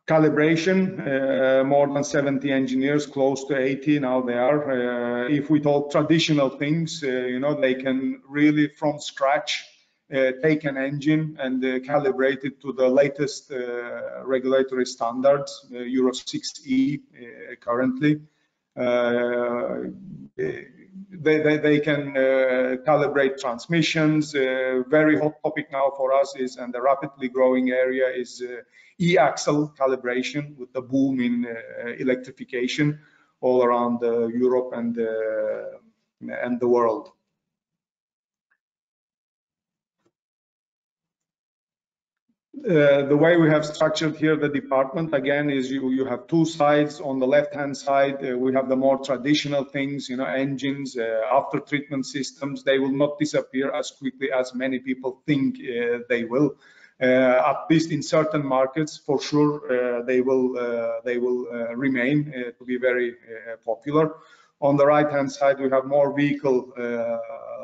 Calibration, more than 70 engineers, close to 80 now they are. If we talk traditional things, you know, they can really from scratch take an engine and calibrate it to the latest regulatory standards, Euro 6E currently. They can calibrate transmissions. Very hot topic now for us is, and the rapidly growing area is e-axle calibration with the boom in electrification all around Europe and the world. The way we have structured here the department again is you have 2 sides. On the left hand side we have the more traditional things, you know, engines, after treatment systems. They will not disappear as quickly as many people think they will. At least in certain markets, for sure, they will remain to be very popular. On the right hand side we have more vehicle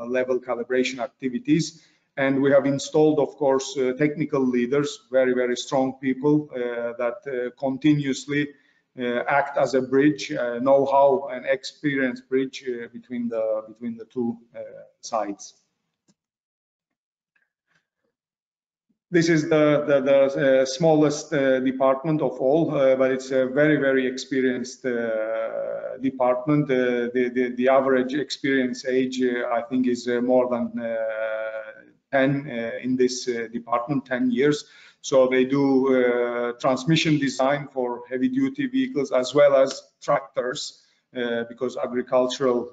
level calibration activities. And we have installed, of course, technical leaders, very strong people that continuously act as a bridge, know-how and experience bridge between the two sides. This is the smallest department of all, but it's a very experienced department. The average experience age, I think, is more than 10 in this department, 10 years. So they do transmission design for heavy-duty vehicles as well as tractors, because agricultural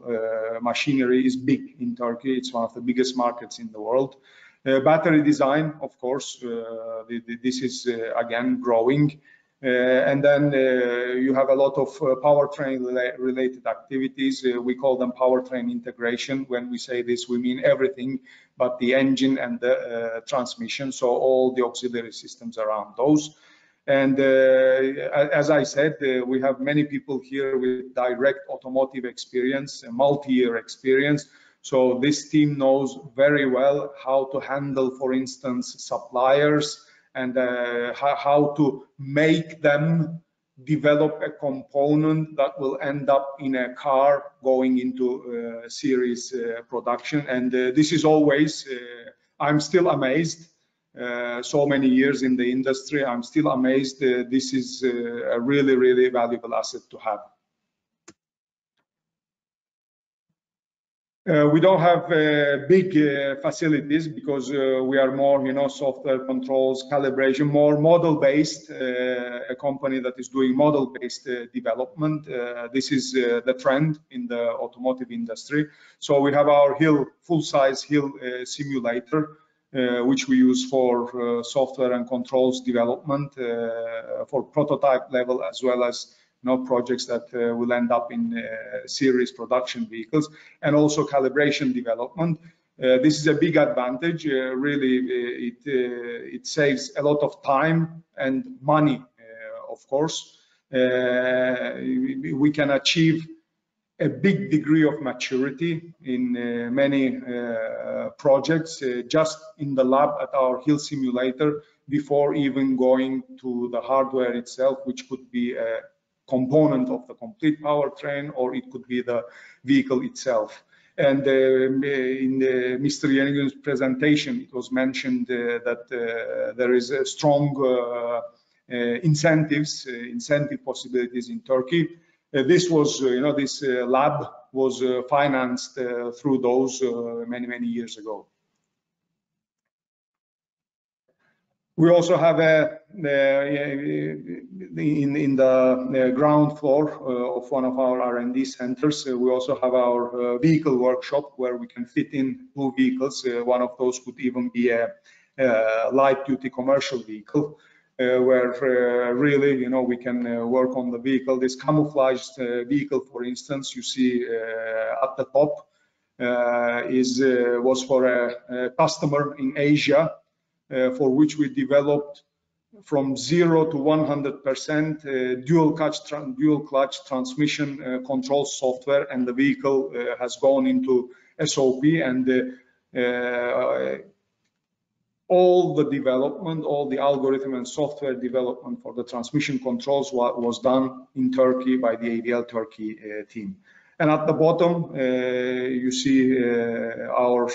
machinery is big in Turkey. It's one of the biggest markets in the world. Battery design, of course, this is again growing. And then you have a lot of powertrain related activities. We call them powertrain integration. When we say this, we mean everything but the engine and the transmission, so all the auxiliary systems around those. And as I said, we have many people here with direct automotive experience, multi-year experience. So this team knows very well how to handle, for instance, suppliers, and how to make them develop a component that will end up in a car going into series production. And this is always, I'm still amazed, so many years in the industry, I'm still amazed. This is a really valuable asset to have. We don't have big facilities because we are more, software controls, calibration, more model-based, a company that is doing model-based development. This is the trend in the automotive industry. So we have our full-size hill simulator, which we use for software and controls development, for prototype level, as well as projects that will end up in series production vehicles, and also calibration development. This is a big advantage. Really, it saves a lot of time and money, of course. We can achieve a big degree of maturity in many projects just in the lab at our hill simulator before even going to the hardware itself, which could be a component of the complete powertrain, or it could be the vehicle itself. And in Mr. Yenigün's presentation, it was mentioned that there is a strong incentive possibilities in Turkey. This was, this lab was financed through those many years ago. We also have in the ground floor of one of our R&D centers, we also have our vehicle workshop where we can fit in 2 vehicles. One of those could even be a light-duty commercial vehicle, where really, we can work on the vehicle. This camouflaged vehicle, for instance, you see at the top, was for a customer in Asia, for which we developed from 0 to 100% dual clutch transmission control software, and the vehicle has gone into SOP, and all the development, all the algorithm and software development for the transmission controls was done in Turkey by the AVL Turkey team. And at the bottom, you see our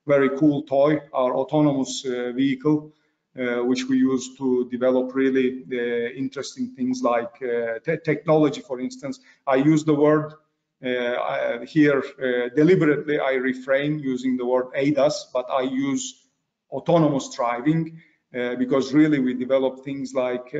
very cool toy, our autonomous vehicle, which we use to develop really interesting things like technology, for instance. I use the word here deliberately, I refrain using the word ADAS, but I use autonomous driving because really we develop things like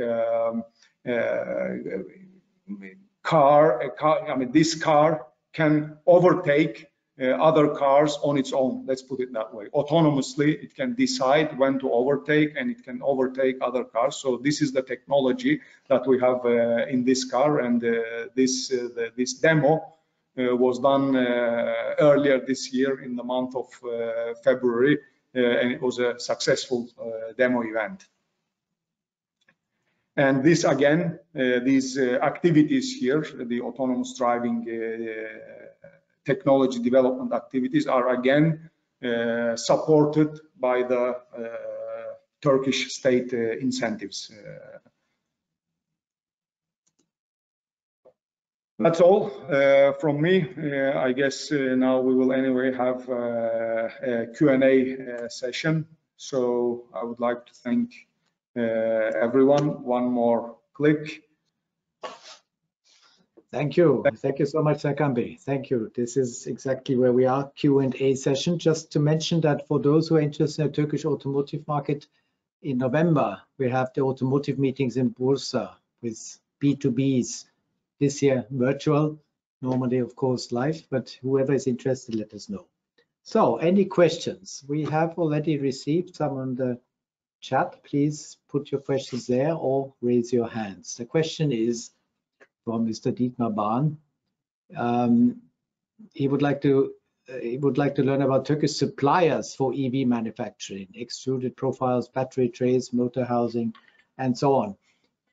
this car can overtake other cars on its own, let's put it that way. Autonomously, it can decide when to overtake, and it can overtake other cars. So this is the technology that we have in this car, and this demo was done earlier this year in the month of February, and it was a successful demo event. And this again, these activities here, the autonomous driving technology development activities, are again supported by the Turkish state incentives. That's all from me. I guess now we will anyway have a Q&A session. So I would like to thank everyone. One more click. Thank you. Thank you so much, Serkan Bey. Thank you. This is exactly where we are, Q&A session. Just to mention that for those who are interested in the Turkish automotive market, in November, we have the automotive meetings in Bursa with B2Bs. This year, virtual, normally, of course, live, but whoever is interested, let us know. So, any questions? We have already received some on the chat. Please put your questions there or raise your hands. The question is from Mr. Dietmar Bahn. He would like to learn about Turkish suppliers for EV manufacturing, extruded profiles, battery trays, motor housing, and so on.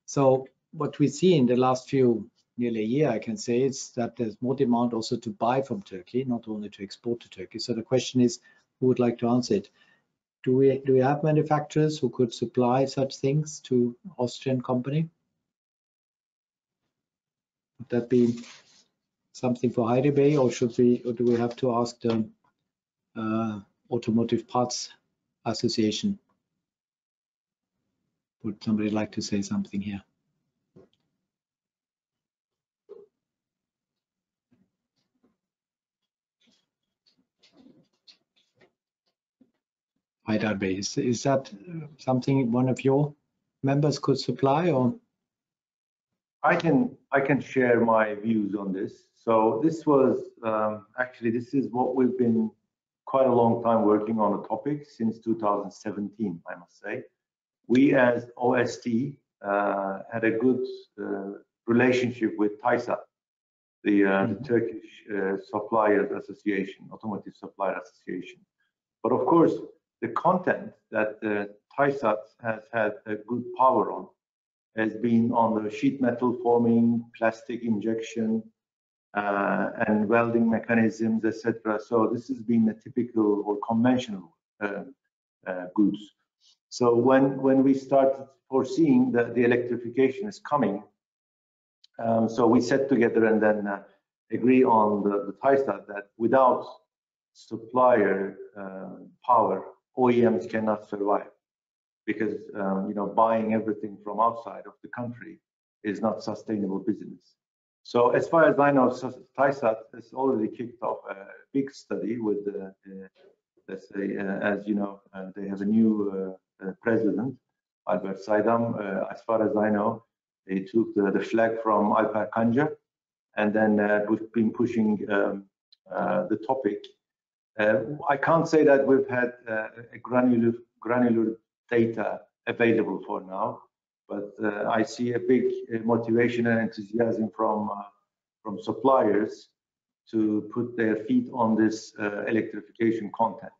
So, what we see in the last nearly a year, I can say, is that there's more demand also to buy from Turkey, not only to export to Turkey. So the question is, who would like to answer it? Do we have manufacturers who could supply such things to Austrian company? Would that be something for Heide Bey, or do we have to ask the Automotive Parts Association? Would somebody like to say something here? Heide Bey, is that something one of your members could supply, or? I can share my views on this. So this was actually, this is what we've been quite a long time working on a topic since 2017, I must say. We as OST had a good relationship with TAYSAT, the Turkish Suppliers Association, Automotive Supplier Association. But of course, the content that TAYSAT has had a good power on has been on the sheet metal forming, plastic injection, and welding mechanisms, etc. So this has been a typical or conventional goods. So when we started foreseeing that the electrification is coming, so we sat together and then agree on the TAYSAT that without supplier power, OEMs cannot survive, because buying everything from outside of the country is not sustainable business. So as far as I know, TAYSAT has already kicked off a big study with, let's say, as you know, they have a new president, Albert Saydam. As far as I know, they took the flag from Alper Kanja, and then we've been pushing the topic. I can't say that we've had a granular data available for now, but I see a big motivation and enthusiasm from suppliers to put their feet on this electrification content.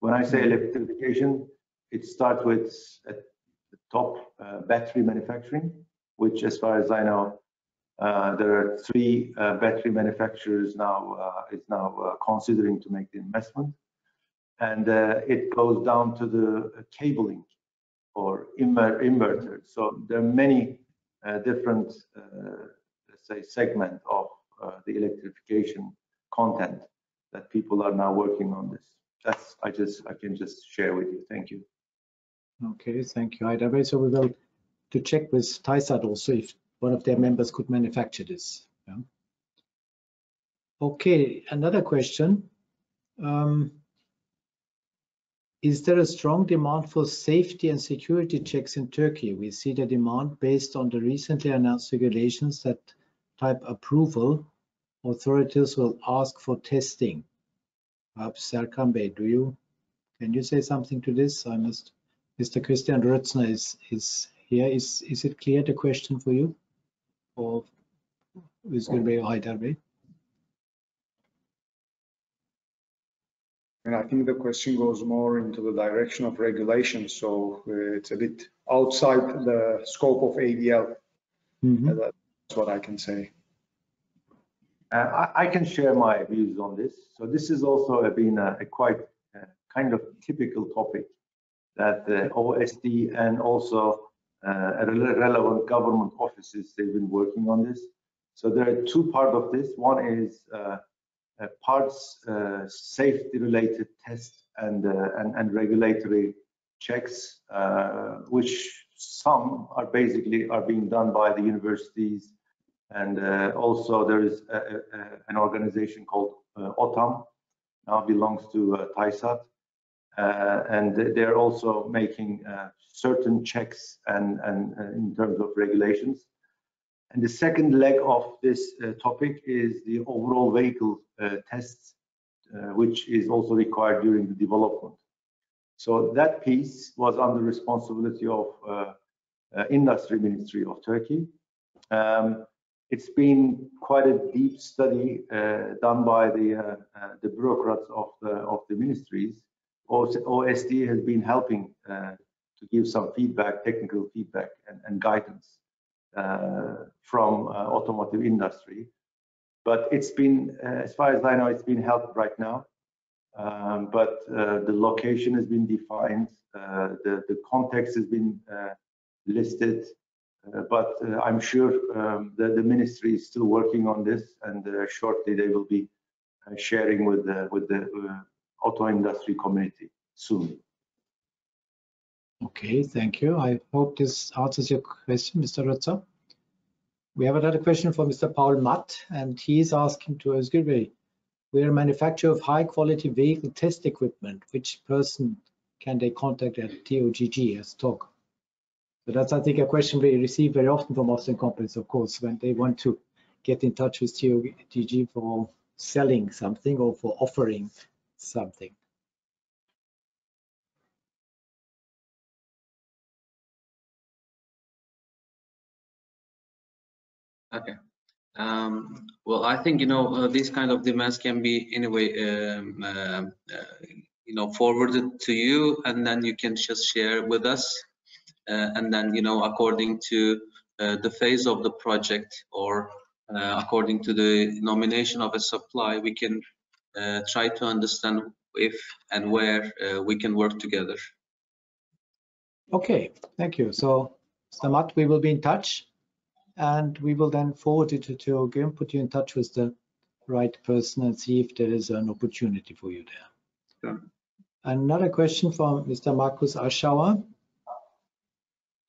When I say electrification, it starts with the top battery manufacturing, which, as far as I know, there are 3 battery manufacturers now considering to make the investment, and it goes down to the cabling or inverter. So there are many different, let's say, segments of the electrification content that people are now working on this. That's I can just share with you. Thank you. Okay, thank you, Heide Bey. So we will to check with TAYSAT also if one of their members could manufacture this. Yeah. Okay, another question. Is there a strong demand for safety and security checks in Turkey? We see the demand based on the recently announced regulations that type approval. Authorities will ask for testing. Perhaps Serkan Bey, can you say something to this? Mr. Christian Rötzner is here. Is it clear, the question for you? Or is it very Heide Bey? And I think the question goes more into the direction of regulation, so it's a bit outside the scope of ADL. That's what I can say. I can share my views on this. So this has also been a quite kind of typical topic that the OSD and also relevant government offices, they've been working on this. So there are two parts of this. One is parts safety related tests and regulatory checks, which some are being done by the universities, and also there is an organization called OTAM, now belongs to TISAT, and they're also making certain checks and in terms of regulations. And the second leg of this topic is the overall vehicle tests, which is also required during the development. So that piece was under responsibility of Industry Ministry of Turkey. It's been quite a deep study done by the bureaucrats of the ministries. OSD has been helping to give some feedback, technical feedback and guidance from automotive industry. But it's been, as far as I know, it's been helped right now. But the location has been defined, the context has been listed, but I'm sure the ministry is still working on this, and shortly they will be sharing with the auto industry community soon. Okay, thank you. I hope this answers your question, Mr. Rötzer. We have another question from Mr. Paul Matt, and he is asking to Özgür Bey, we're a manufacturer of high quality vehicle test equipment. Which person can they contact at TOGG as TOGG? So that's, I think, a question we receive very often from Austrian companies, of course, when they want to get in touch with TOGG for selling something or for offering something. Okay. Well, I think, these kind of demands can be anyway, forwarded to you, and then you can just share with us. And then, according to the phase of the project, or according to the nomination of a supply, we can try to understand if and where we can work together. Okay, thank you. So, Mr. Matt, we will be in touch, and we will then forward it to TOGG and put you in touch with the right person and see if there is an opportunity for you there. Sure. Another question from Mr. Markus Aschauer.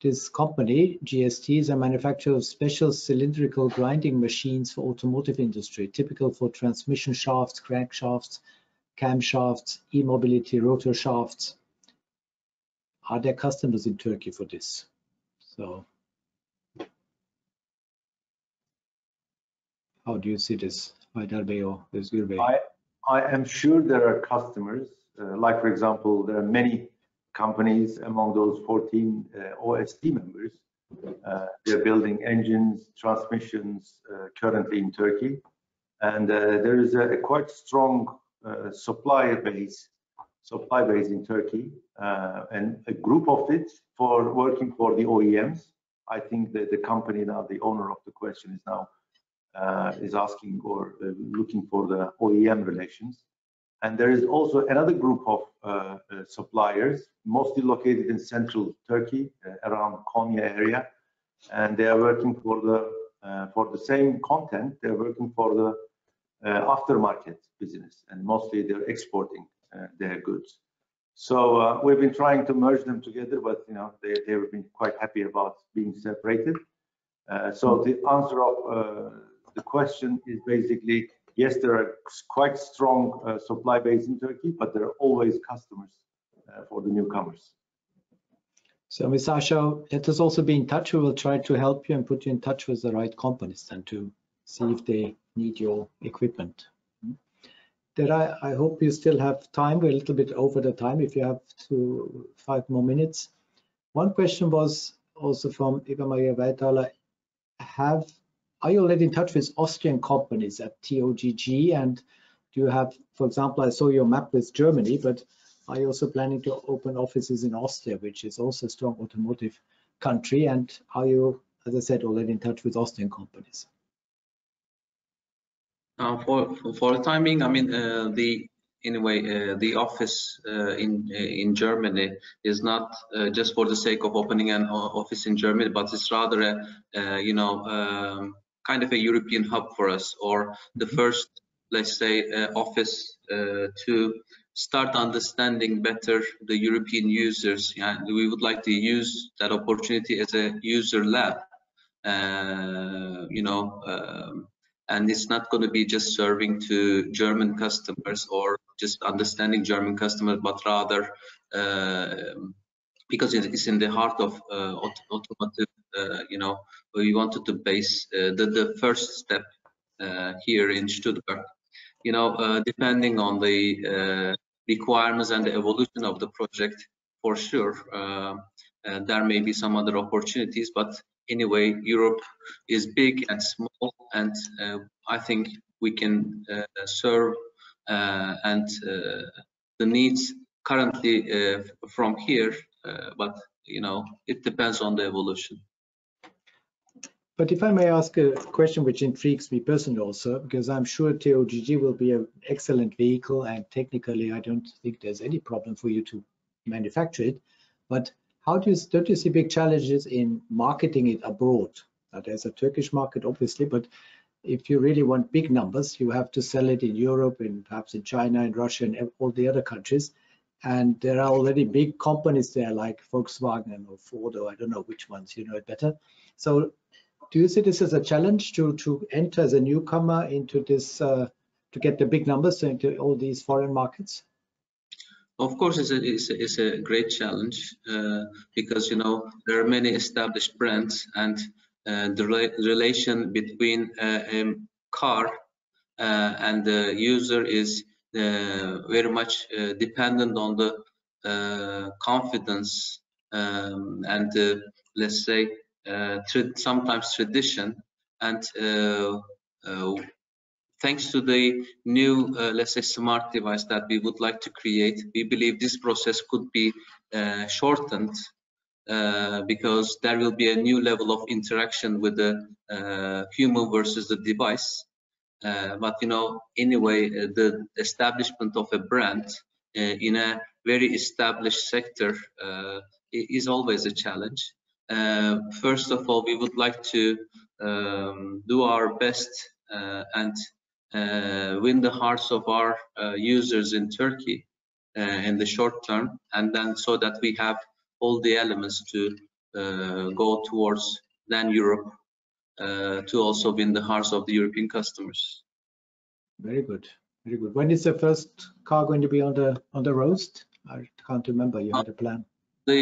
This company, GST, is a manufacturer of special cylindrical grinding machines for automotive industry, typical for transmission shafts, crankshafts, camshafts, e-mobility, rotor shafts. Are there customers in Turkey for this? So, how do you see this, Haydar Bey or Özgür Bey? I am sure there are customers, like for example, there are many companies among those 14 OSD members. They're building engines, transmissions currently in Turkey, and there is a quite strong supply base in Turkey, and a group of it for working for the OEMs. I think that the company now, the owner of the question, is now is asking or looking for the OEM relations. And there is also another group of suppliers, mostly located in central Turkey, around Konya area, and they are working for the same content. They're working for the aftermarket business, and mostly they're exporting their goods. So we've been trying to merge them together, but they've been quite happy about being separated. So the answer of the question is basically, yes, there are quite strong supply base in Turkey, but there are always customers for the newcomers. So, Ms. Aschau, let us also be in touch. We will try to help you and put you in touch with the right companies and to see if they need your equipment. I hope you still have time. We're a little bit over the time. If you have 5 more minutes. One question was also from Eva Maria Weithaler. Are you already in touch with Austrian companies at TOGG? And do you have, for example, I saw your map with Germany, but are you also planning to open offices in Austria, which is also a strong automotive country? And are you, as I said, already in touch with Austrian companies? For the time being, I mean, the office in Germany is not just for the sake of opening an office in Germany, but it's rather a kind of a European hub for us, or the first, let's say, office to start understanding better the European users. Yeah, we would like to use that opportunity as a user lab, and it's not going to be just serving to German customers or just understanding German customers, but rather because it's in the heart of automotive, we wanted to base the first step here in Stuttgart. Depending on the requirements and the evolution of the project, for sure, there may be some other opportunities, but anyway, Europe is big and small, and I think we can serve and the needs currently from here, but it depends on the evolution. But if I may ask a question which intrigues me personally also, because I'm sure TOGG will be an excellent vehicle, and technically I don't think there's any problem for you to manufacture it, but don't you see big challenges in marketing it abroad? Now, there's a Turkish market, obviously, but if you really want big numbers, you have to sell it in Europe and perhaps in China and Russia and all the other countries. And there are already big companies there like Volkswagen or Ford, or I don't know which ones, you know it better. So do you see this as a challenge to enter as a newcomer into this, to get the big numbers into all these foreign markets? Of course, it's a great challenge because there are many established brands, and the relation between a car and the user is very much dependent on the confidence and let's say sometimes tradition, and thanks to the new, let's say, smart device that we would like to create, we believe this process could be shortened because there will be a new level of interaction with the human versus the device. But anyway, the establishment of a brand in a very established sector is always a challenge. First of all, we would like to do our best and win the hearts of our users in Turkey in the short term, and then so that we have all the elements to go towards then Europe to also win the hearts of the European customers. Very good, very good. When is the first car going to be on the roast? I can't remember. You had a plan. By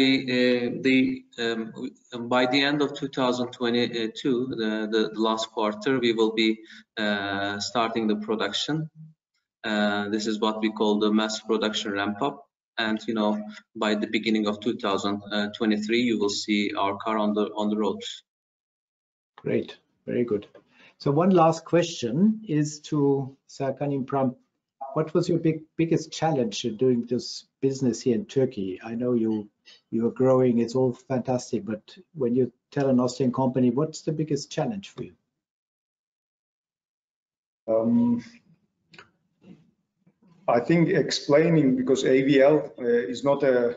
the end of 2022, the last quarter, we will be starting the production. This is what we call the mass production ramp up, and by the beginning of 2023, you will see our car on the roads. Great, very good. So one last question is to Serkan Impram. What was your biggest challenge in doing this business here in Turkey? I know you are growing, it's all fantastic, but when you tell an Austrian company, what's the biggest challenge for you? I think explaining, because AVL is not a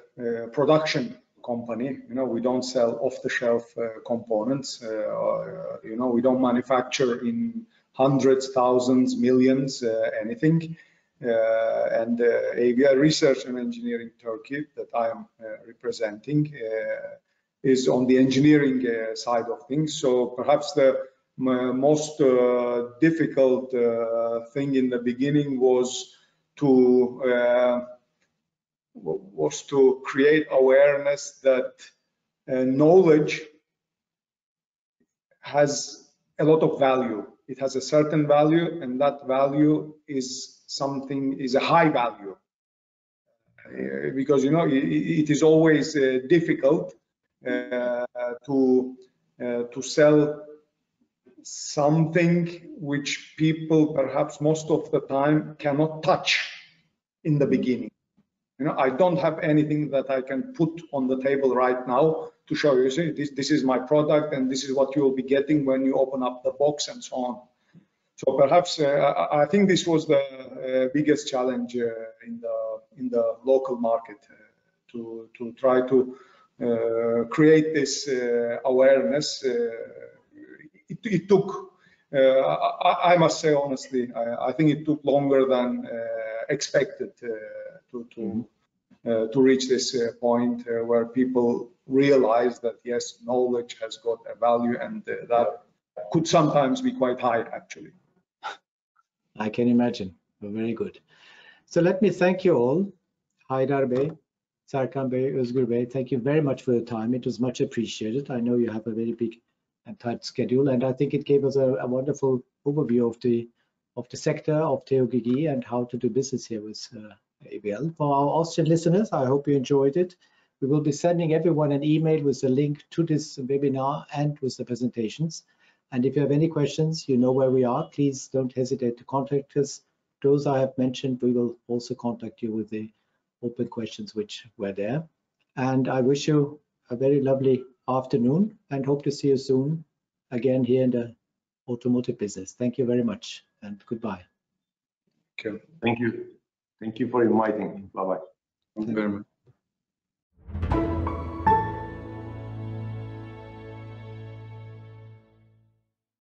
production company. We don't sell off-the-shelf components. We don't manufacture in hundreds, thousands, millions, anything. And AVL Research and Engineering Turkey, that I am representing, is on the engineering side of things. So perhaps the most difficult thing in the beginning was to create awareness that knowledge has a lot of value. It has a certain value, and that value is a high value, because it is always difficult to sell something which people perhaps most of the time cannot touch in the beginning. I don't have anything that I can put on the table right now to show you. See, this is my product, and this is what you will be getting when you open up the box, and so on. So perhaps I think this was the biggest challenge in the local market, to try to create this awareness. It took I must say honestly, I think it took longer than expected to reach this point where people realize that yes, knowledge has got a value, and that could sometimes be quite high actually. I can imagine. Very good. So let me thank you all. Haydar Bey, Serkan Bey, Özgür Bey, thank you very much for your time. It was much appreciated. I know you have a very big and tight schedule, and I think it gave us a wonderful overview of the sector of TOGG and how to do business here with AVL. For our Austrian listeners, I hope you enjoyed it. We will be sending everyone an email with a link to this webinar and with the presentations. And if you have any questions, you know where we are. Please don't hesitate to contact us. Those I have mentioned, we will also contact you with the open questions which were there. And I wish you a very lovely afternoon and hope to see you soon again here in the automotive business. Thank you very much and goodbye. Okay. Thank you. Thank you for inviting me. Bye-bye. Thank you very much.